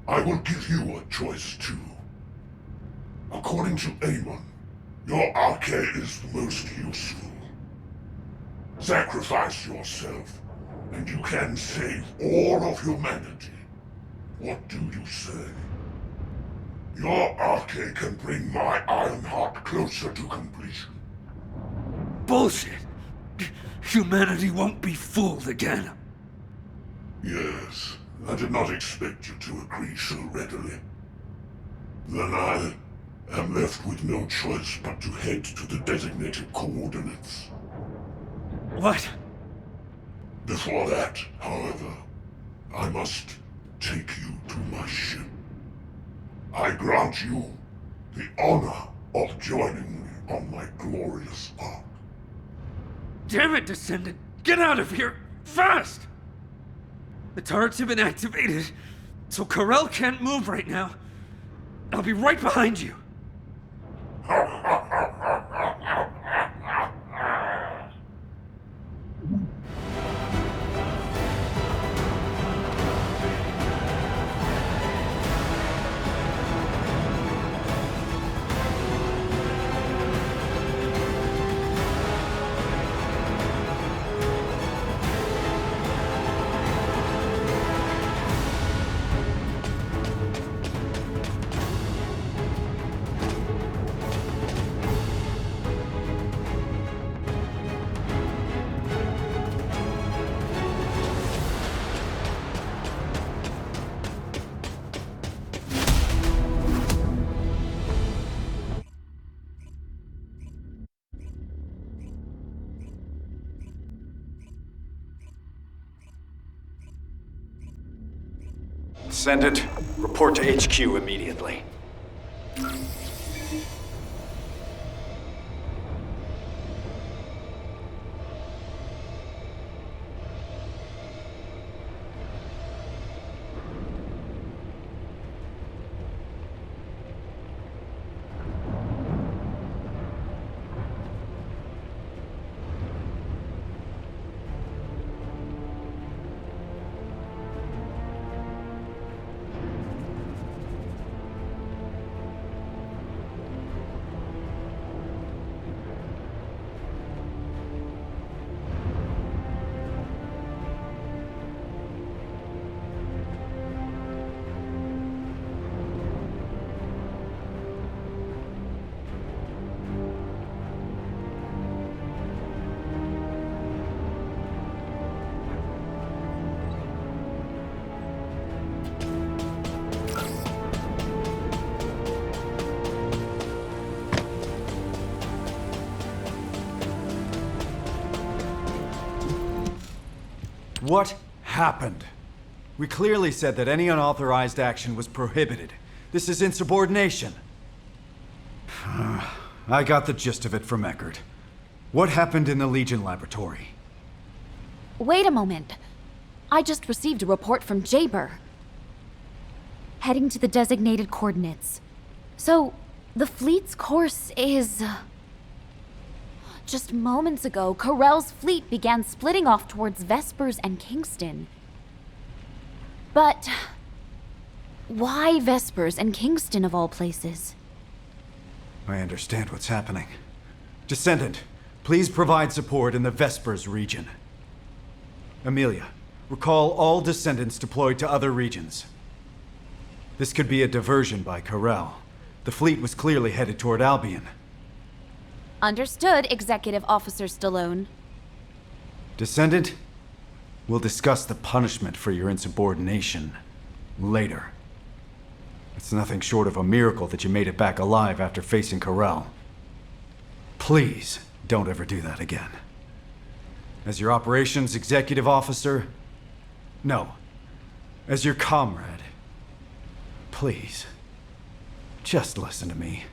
I will give you a choice too. According to Amon, your arche is the most useful. Sacrifice yourself, and you can save all of humanity. What do you say? Your arche can bring my Iron Heart closer to completion. Bullshit! Humanity won't be fooled again. Yes, I did not expect you to agree so readily. Then I am left with no choice but to head to the designated coordinates. What? Before that, however, I must take you to my ship. I grant you the honor of joining me on my glorious arc. Damn it, Descendant! Get out of here! Fast! The turrets have been activated, so Corell can't move right now. I'll be right behind you. Descendant, report to HQ immediately. What happened? We clearly said that any unauthorized action was prohibited. This is insubordination. I got the gist of it from Eckert. What happened in the Legion laboratory? Wait a moment. I just received a report from Jaber. Heading to the designated coordinates. So, the fleet's course is... Just moments ago, Corell's fleet began splitting off towards Vespers and Kingston. But... why Vespers and Kingston of all places? I understand what's happening. Descendant, please provide support in the Vespers region. Amelia, recall all Descendants deployed to other regions. This could be a diversion by Corell. The fleet was clearly headed toward Albion. Understood, Executive Officer Stallone. Descendant, we'll discuss the punishment for your insubordination later. It's nothing short of a miracle that you made it back alive after facing Corell. Please, don't ever do that again. As your operations executive officer, no, as your comrade, please, just listen to me.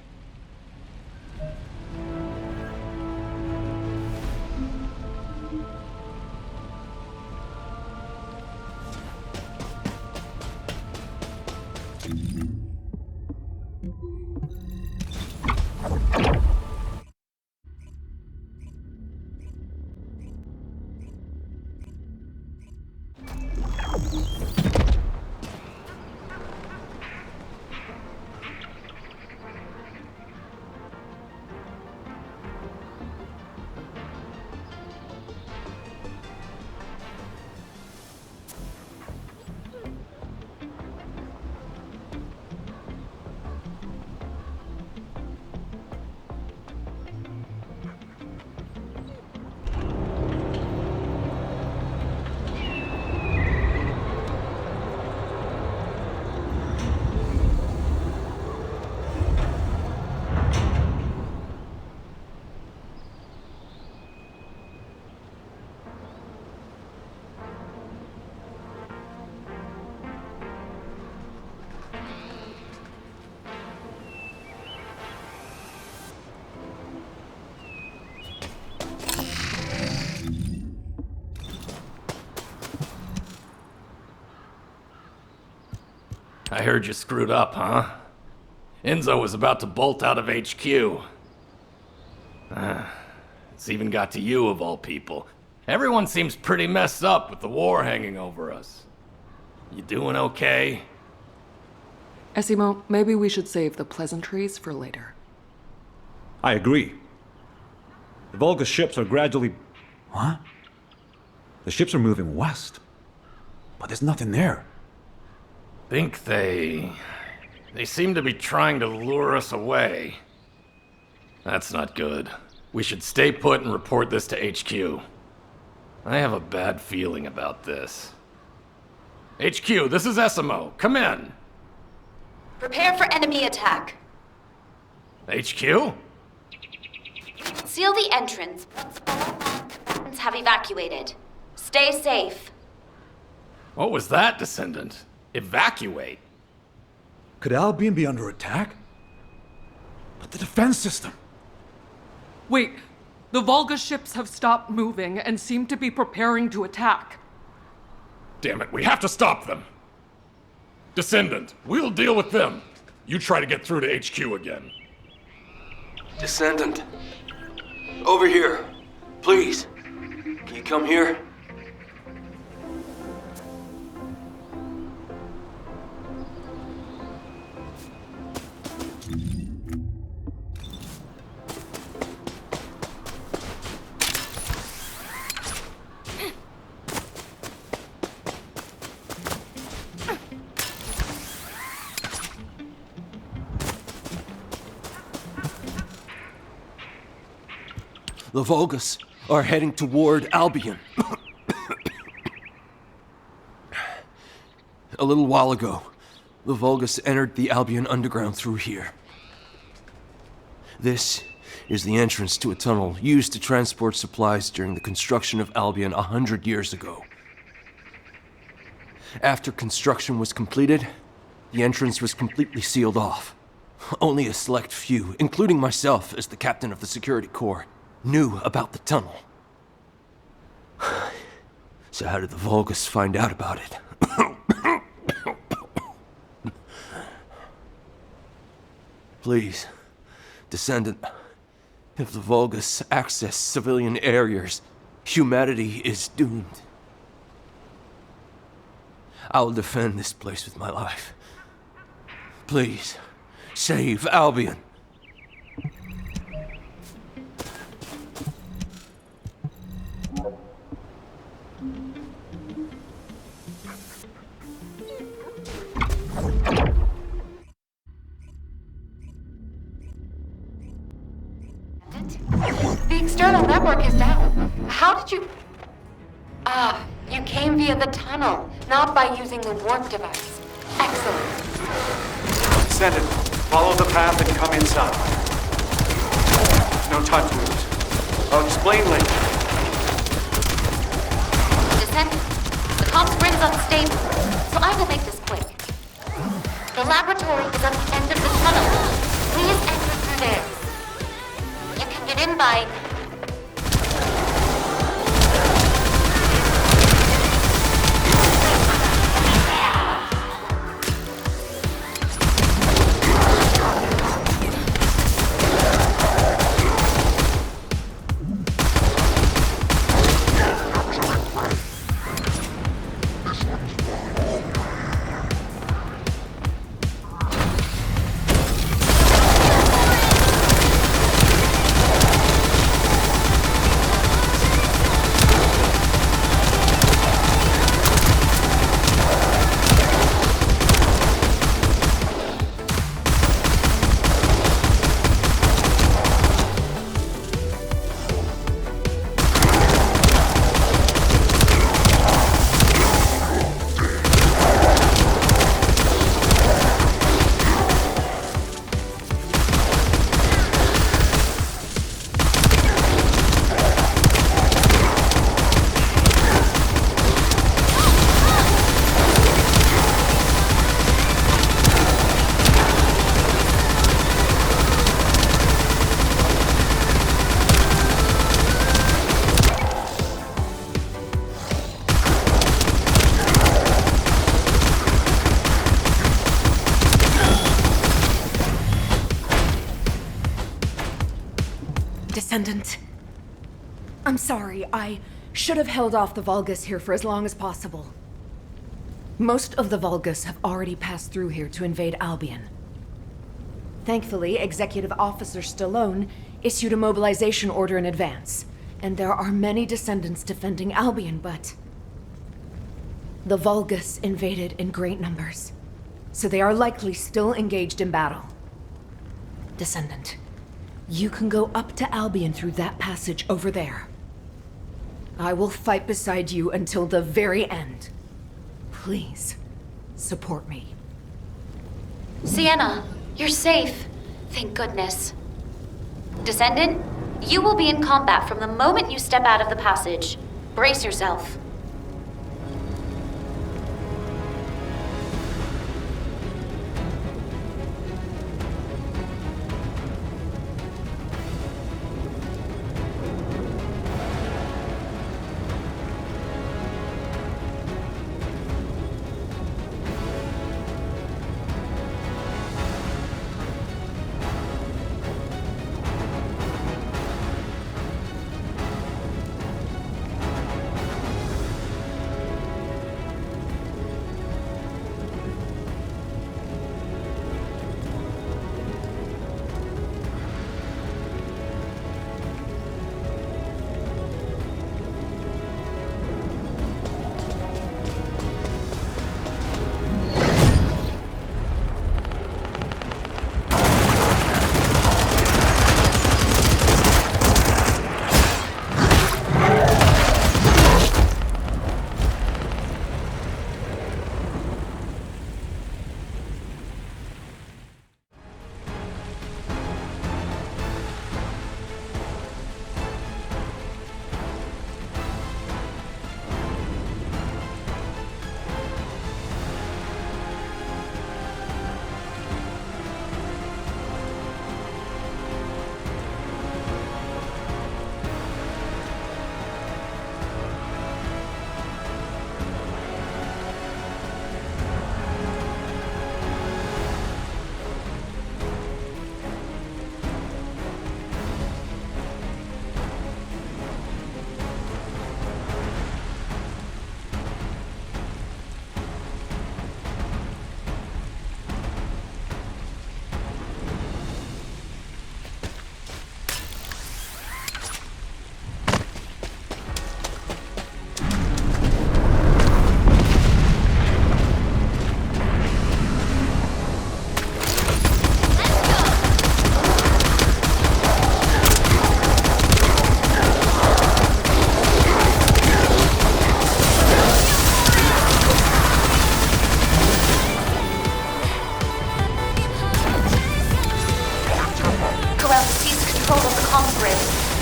I heard you screwed up, huh? Enzo was about to bolt out of HQ. It's even got to you, of all people. Everyone seems pretty messed up with the war hanging over us. You doing okay? Esimo, maybe we should save the pleasantries for later. I agree. The Volga ships are gradually... What? The ships are moving west. But there's nothing there. Think they seem to be trying to lure us away. That's not good. We should stay put and report this to HQ. I have a bad feeling about this. HQ, this is Esimo. Come in. Prepare for enemy attack. HQ? Seal the entrance once all non-combatants have evacuated. Stay safe. What was that, Descendant? Evacuate? Could Albion be under attack? But the defense system... Wait, the Volga ships have stopped moving and seem to be preparing to attack. Damn it, we have to stop them! Descendant, we'll deal with them. You try to get through to HQ again. Descendant. Over here. Please. Can you come here? The Volgas are heading toward Albion. A little while ago, the Volgas entered the Albion underground through here. This is the entrance to a tunnel used to transport supplies during the construction of Albion 100 years ago. After construction was completed, the entrance was completely sealed off. Only a select few, including myself as the captain of the security corps, knew about the tunnel. So how did the Volgas find out about it? Please, Descendant, if the Volgas access civilian areas, humanity is doomed. I will defend this place with my life. Please, save Albion. The external network is down. How did you... Ah, you came via the tunnel, not by using the warp device. Excellent. Descendant, follow the path and come inside. No time to lose. I'll explain later. Descendant, the comms grid's unstable, so I will make this quick. The laboratory is at the end of the tunnel. Please enter through there. You can get in by... Descendant. I'm sorry, I should have held off the Volgas here for as long as possible. Most of the Volgas have already passed through here to invade Albion. Thankfully, Executive Officer Stallone issued a mobilization order in advance, and there are many Descendants defending Albion, but... the Volgas invaded in great numbers, so they are likely still engaged in battle. Descendant, you can go up to Albion through that passage over there. I will fight beside you until the very end. Please, support me. Sienna, you're safe. Thank goodness. Descendant, you will be in combat from the moment you step out of the passage. Brace yourself.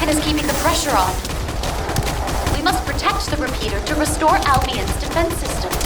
and is keeping the pressure on. We must protect the repeater to restore Albion's defense systems.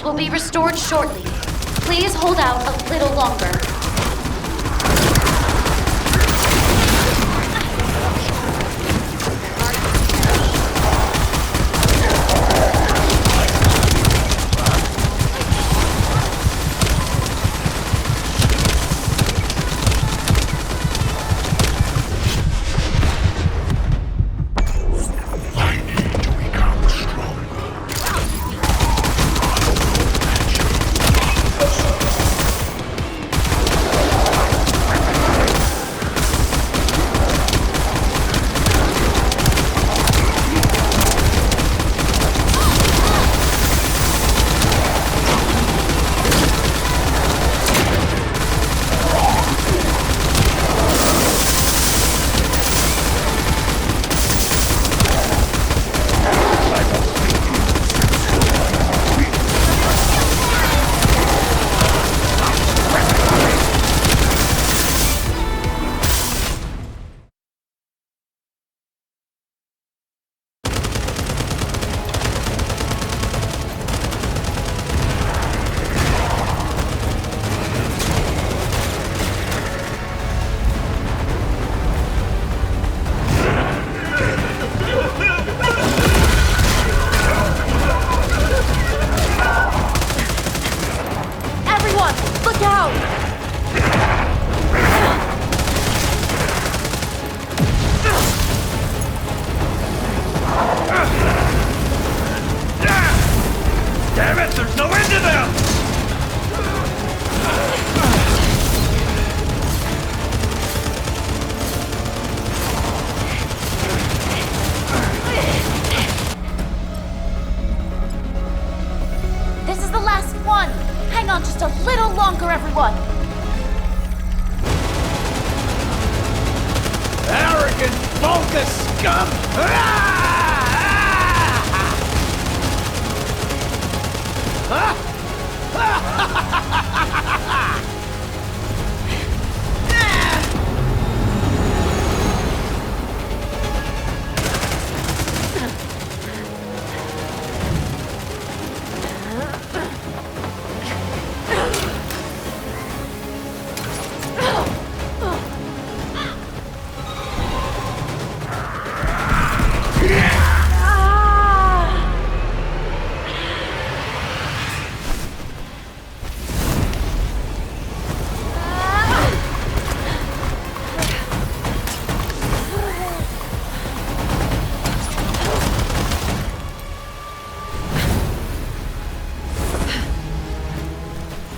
Will be restored shortly. Please hold out a little longer.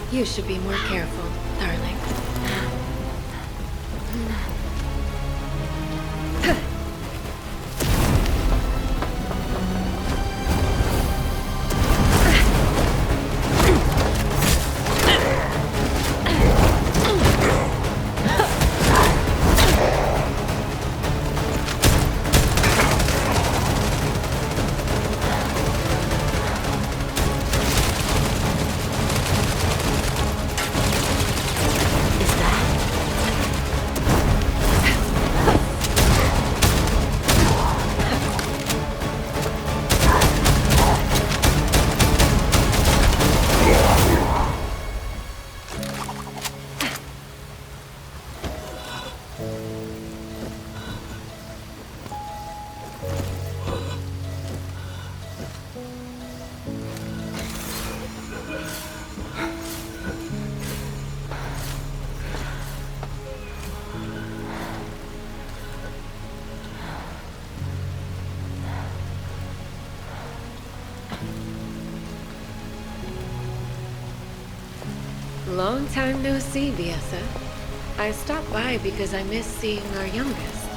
You should be more careful, darling. Long time no see, Viessa. I stopped by because I miss seeing our youngest.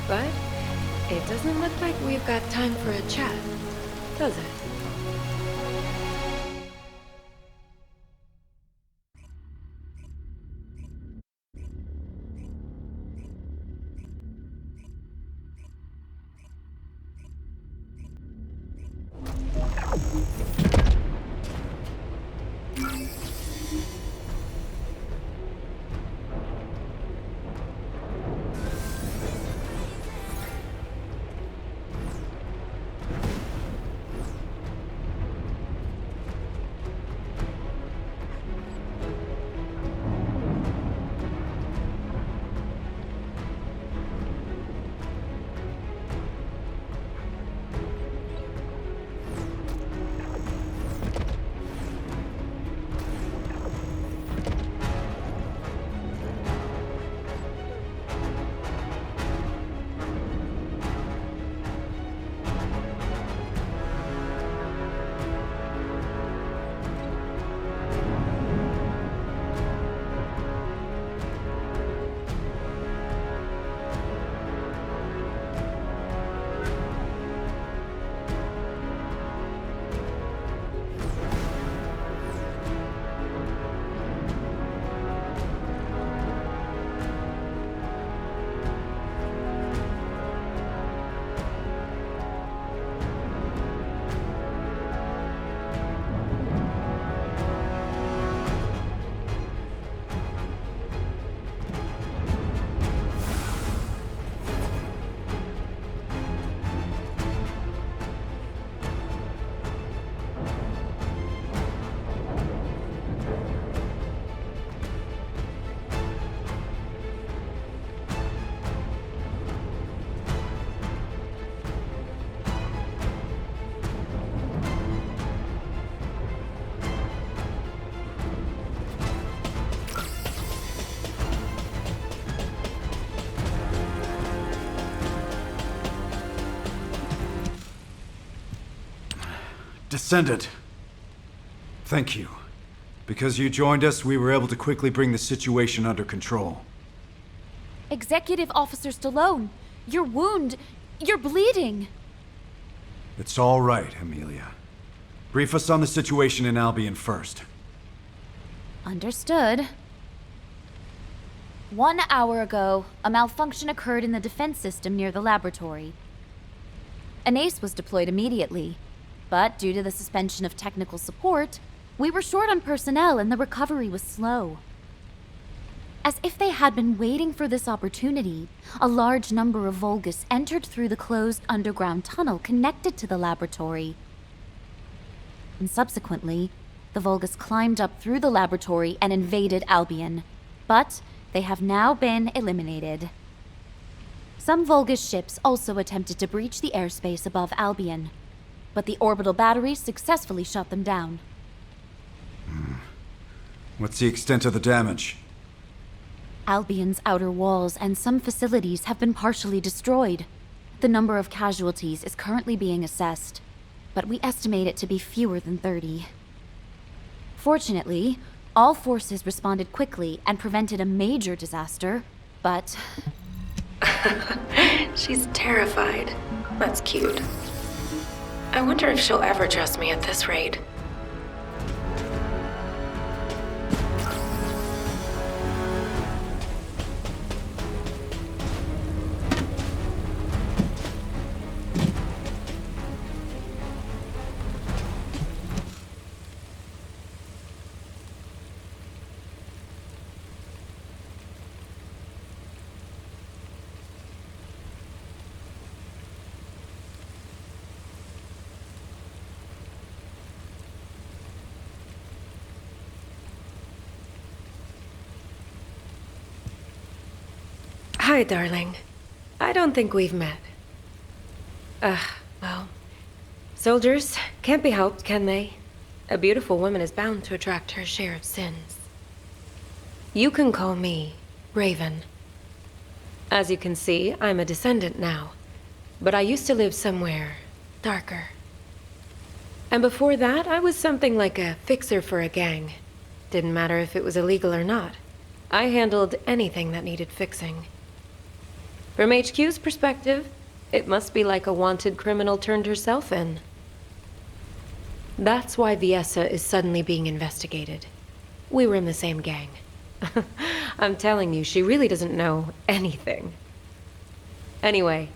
But it doesn't look like we've got time for a chat, does it? Descendant, thank you. Because you joined us, we were able to quickly bring the situation under control. Executive Officer Stallone, your wound, you're bleeding. It's all right, Amelia. Brief us on the situation in Albion first. Understood. 1 hour ago, a malfunction occurred in the defense system near the laboratory. An ace was deployed immediately, but due to the suspension of technical support, we were short on personnel and the recovery was slow. As if they had been waiting for this opportunity, a large number of Vulgus entered through the closed underground tunnel connected to the laboratory. And subsequently, the Vulgus climbed up through the laboratory and invaded Albion, but they have now been eliminated. Some Vulgus ships also attempted to breach the airspace above Albion, but the orbital batteries successfully shut them down. What's the extent of the damage? Albion's outer walls and some facilities have been partially destroyed. The number of casualties is currently being assessed, but we estimate it to be fewer than 30. Fortunately, all forces responded quickly and prevented a major disaster, but... She's terrified. That's cute. I wonder if she'll ever trust me at this rate. Hi, darling. I don't think we've met. Well, soldiers can't be helped, can they? A beautiful woman is bound to attract her share of sins. You can call me Raven. As you can see, I'm a descendant now, but I used to live somewhere darker. And before that, I was something like a fixer for a gang. Didn't matter if it was illegal or not. I handled anything that needed fixing. From HQ's perspective, it must be like a wanted criminal turned herself in. That's why Viessa is suddenly being investigated. We were in the same gang. I'm telling you, she really doesn't know anything. Anyway,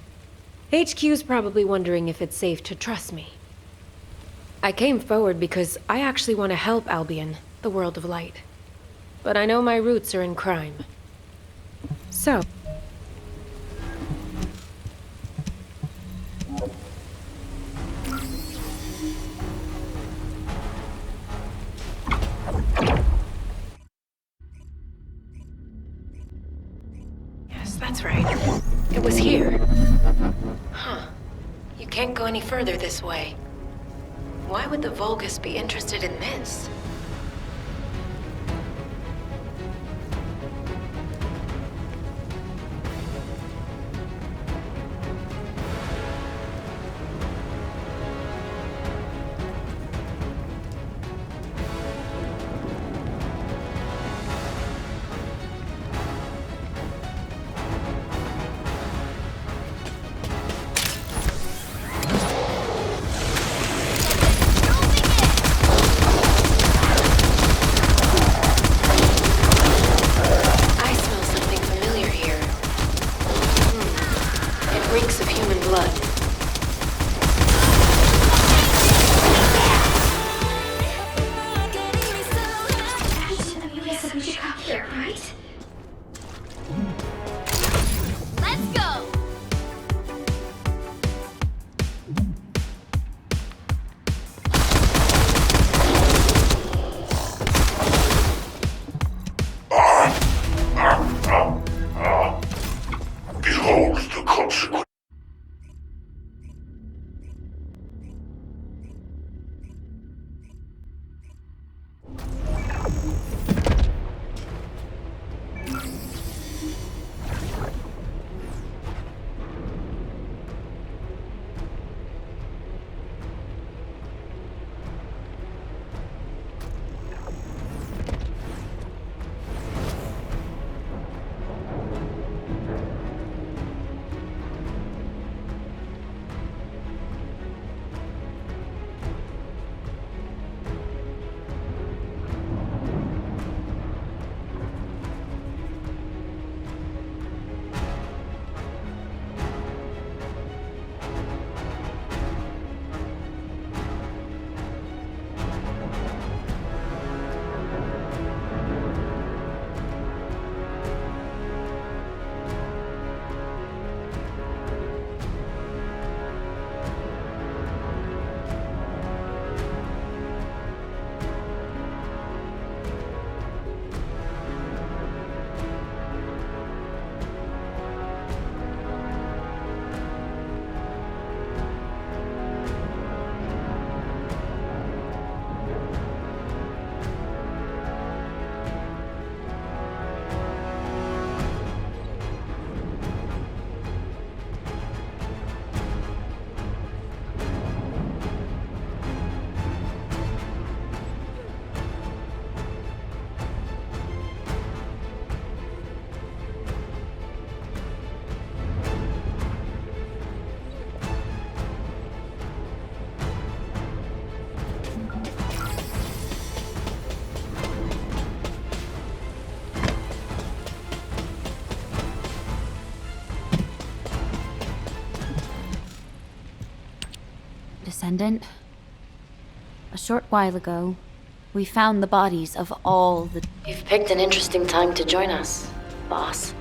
HQ's probably wondering if it's safe to trust me. I came forward because I actually want to help Albion, the world of light. But I know my roots are in crime. So... Yes, that's right. It was here. Huh. You can't go any further this way. Why would the Vulgus be interested in this? Descendant. A short while ago, we found the bodies of all the... You've picked an interesting time to join us, boss.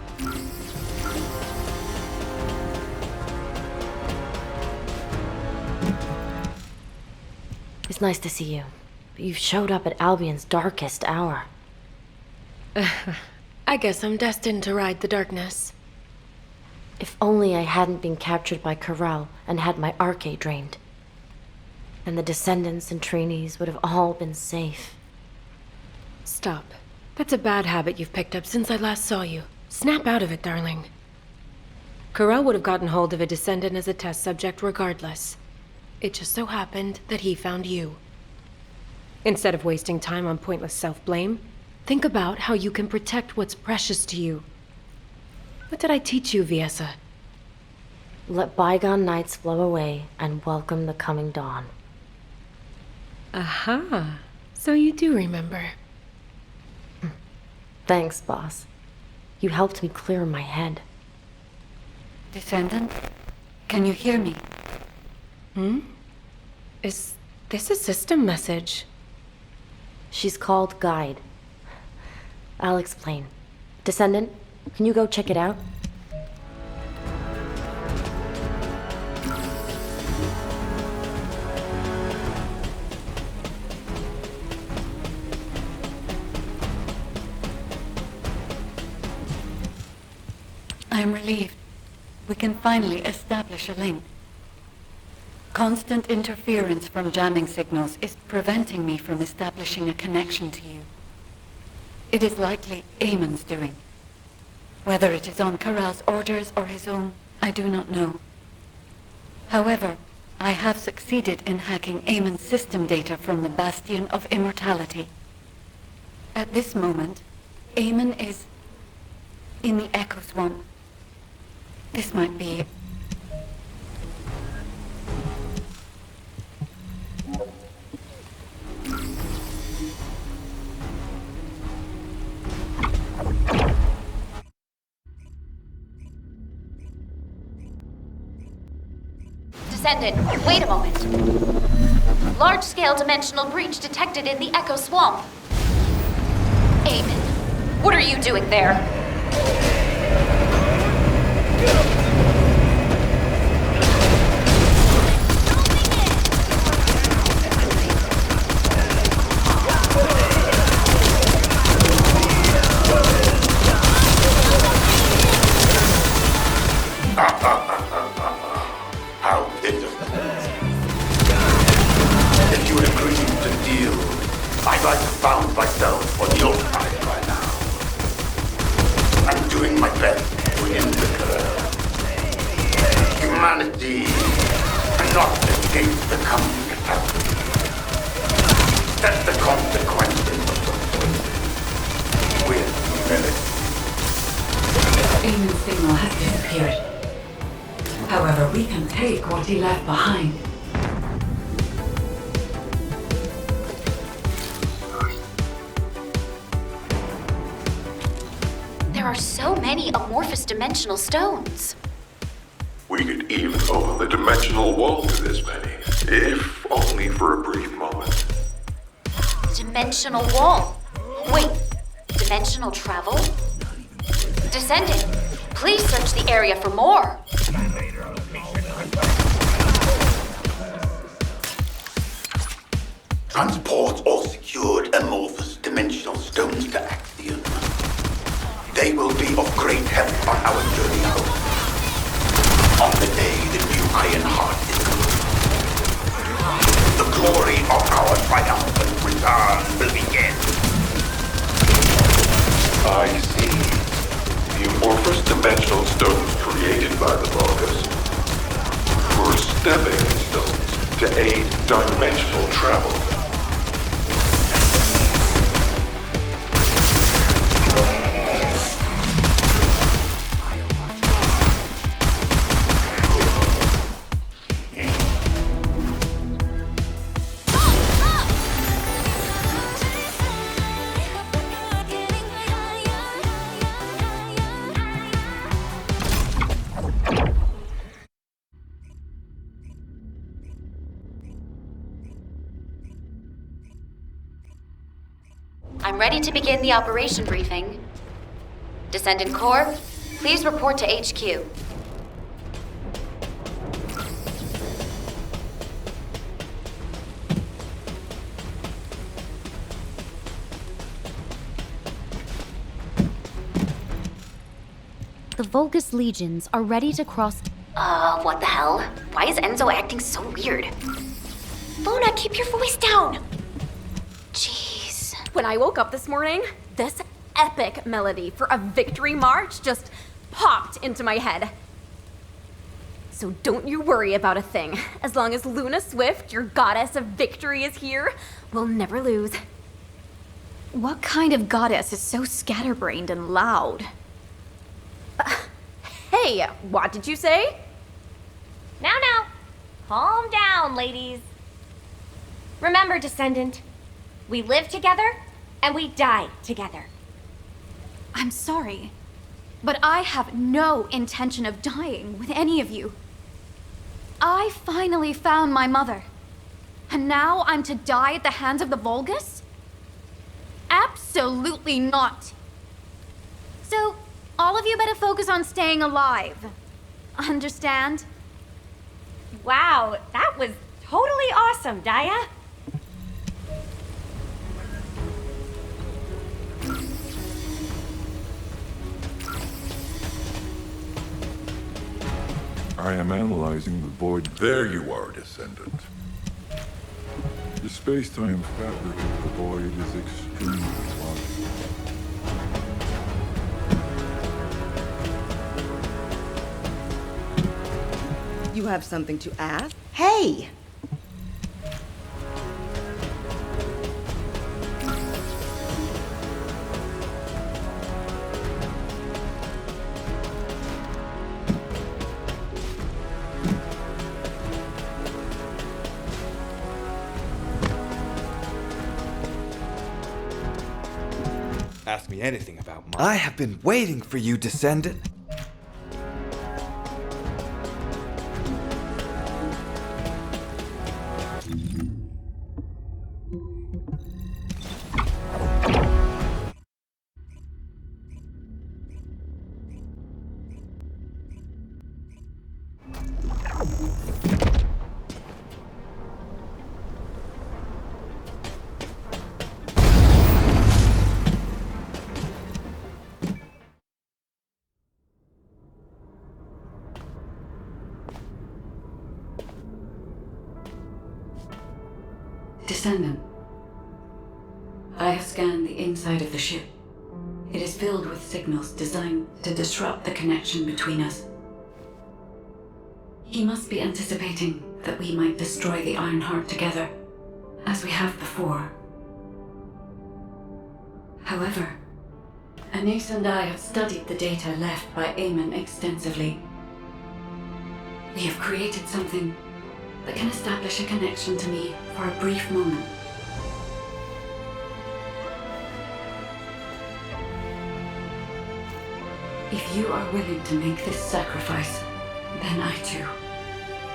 It's nice to see you, but you've showed up at Albion's darkest hour. I guess I'm destined to ride the darkness. If only I hadn't been captured by Corral and had my arcade drained. And the Descendants and trainees would have all been safe. Stop. That's a bad habit you've picked up since I last saw you. Snap out of it, darling. Corral would have gotten hold of a Descendant as a test subject regardless. It just so happened that he found you. Instead of wasting time on pointless self-blame, think about how you can protect what's precious to you. What did I teach you, Viesa? Let bygone nights flow away and welcome the coming dawn. Aha. So you do remember. Thanks, boss. You helped me clear my head. Descendant, can you hear me? Is this a system message? She's called Guide. I'll explain. Descendant, can you go check it out? I'm relieved. We can finally establish a link. Constant interference from jamming signals is preventing me from establishing a connection to you. It is likely Eamon's doing. Whether it is on Corral's orders or his own, I do not know. However, I have succeeded in hacking Eamon's system data from the Bastion of Immortality. At this moment, Eamon is in the Echo Swamp. This might be it. Descendant, wait a moment. Large-scale dimensional breach detected in the Echo Swamp. Eamon, what are you doing there? How pitiful. If you had agreed to deal, I'd like to found myself on your side by now. I'm doing my best to end the curve. Humanity cannot escape the coming catastrophe. Set the consequences of your choices with humility. Eamon's signal has disappeared. However, we can take what he left behind. There are so many amorphous dimensional stones. We could even open the dimensional wall to this many, if only for a brief moment. Dimensional wall. Wait, dimensional travel? Descendant, please search the area for more. Transport all secured amorphous dimensional stones to Axion. They will be of great help on our journey home. On the day the new Ironheart is complete. The glory of our triumphant return will begin. I see. The amorphous dimensional stones created by the Vulgus were stepping stones to aid dimensional travel. I'm ready to begin the operation briefing. Descendant Corps, please report to HQ. The Vulgus legions are ready to cross. What the hell? Why is Enzo acting so weird? Luna, keep your voice down! Jeez. When I woke up this morning, this epic melody for a victory march just popped into my head. So don't you worry about a thing. As long as Luna Swift, your goddess of victory, is here, we'll never lose. What kind of goddess is so scatterbrained and loud? Hey, what did you say? Now, calm down, ladies. Remember, Descendant, we live together and we die together. I'm sorry, but I have no intention of dying with any of you. I finally found my mother, and now I'm to die at the hands of the Vulgus? Absolutely not. So, all of you better focus on staying alive. Understand? Wow, that was totally awesome, Daya. I am analyzing the void. There you are, Descendant. The space-time fabric of the void is extremely pliable. You have something to ask? Hey! Ask me anything about mine. I have been waiting for you, Descendant. Descendant, I have scanned the inside of the ship. It is filled with signals designed to disrupt the connection between us. He must be anticipating that we might destroy the Ironheart together, as we have before. However, Anais and I have studied the data left by Eamon extensively. We have created something that can establish a connection to me for a brief moment. If you are willing to make this sacrifice, then I too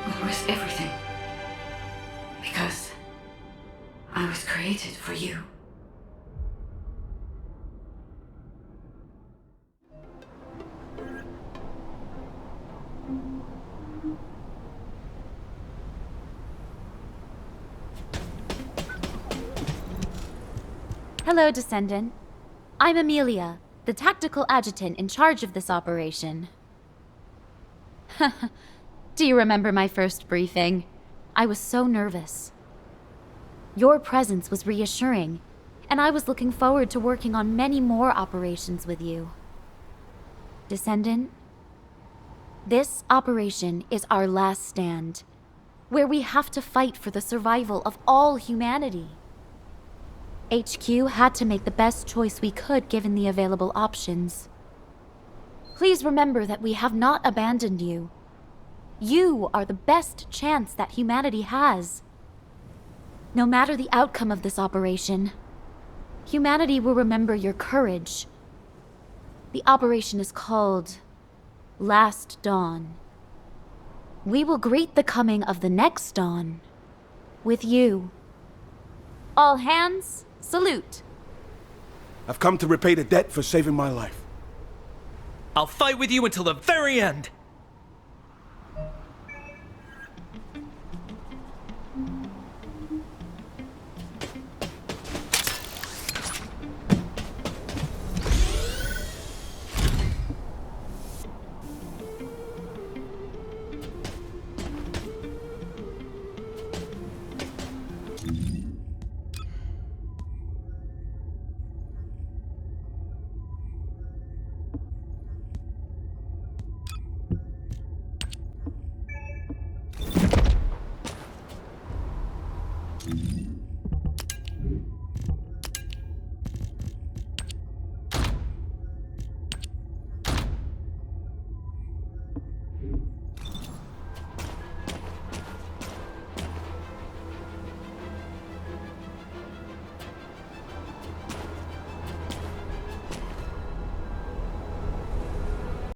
will risk everything. Because I was created for you. Hello, Descendant. I'm Amelia, the tactical adjutant in charge of this operation. Do you remember my first briefing? I was so nervous. Your presence was reassuring, and I was looking forward to working on many more operations with you. Descendant, this operation is our last stand, where we have to fight for the survival of all humanity. HQ had to make the best choice we could given the available options. Please remember that we have not abandoned you. You are the best chance that humanity has. No matter the outcome of this operation, humanity will remember your courage. The operation is called Last Dawn. We will greet the coming of the next dawn with you. All hands, salute. I've come to repay the debt for saving my life. I'll fight with you until the very end.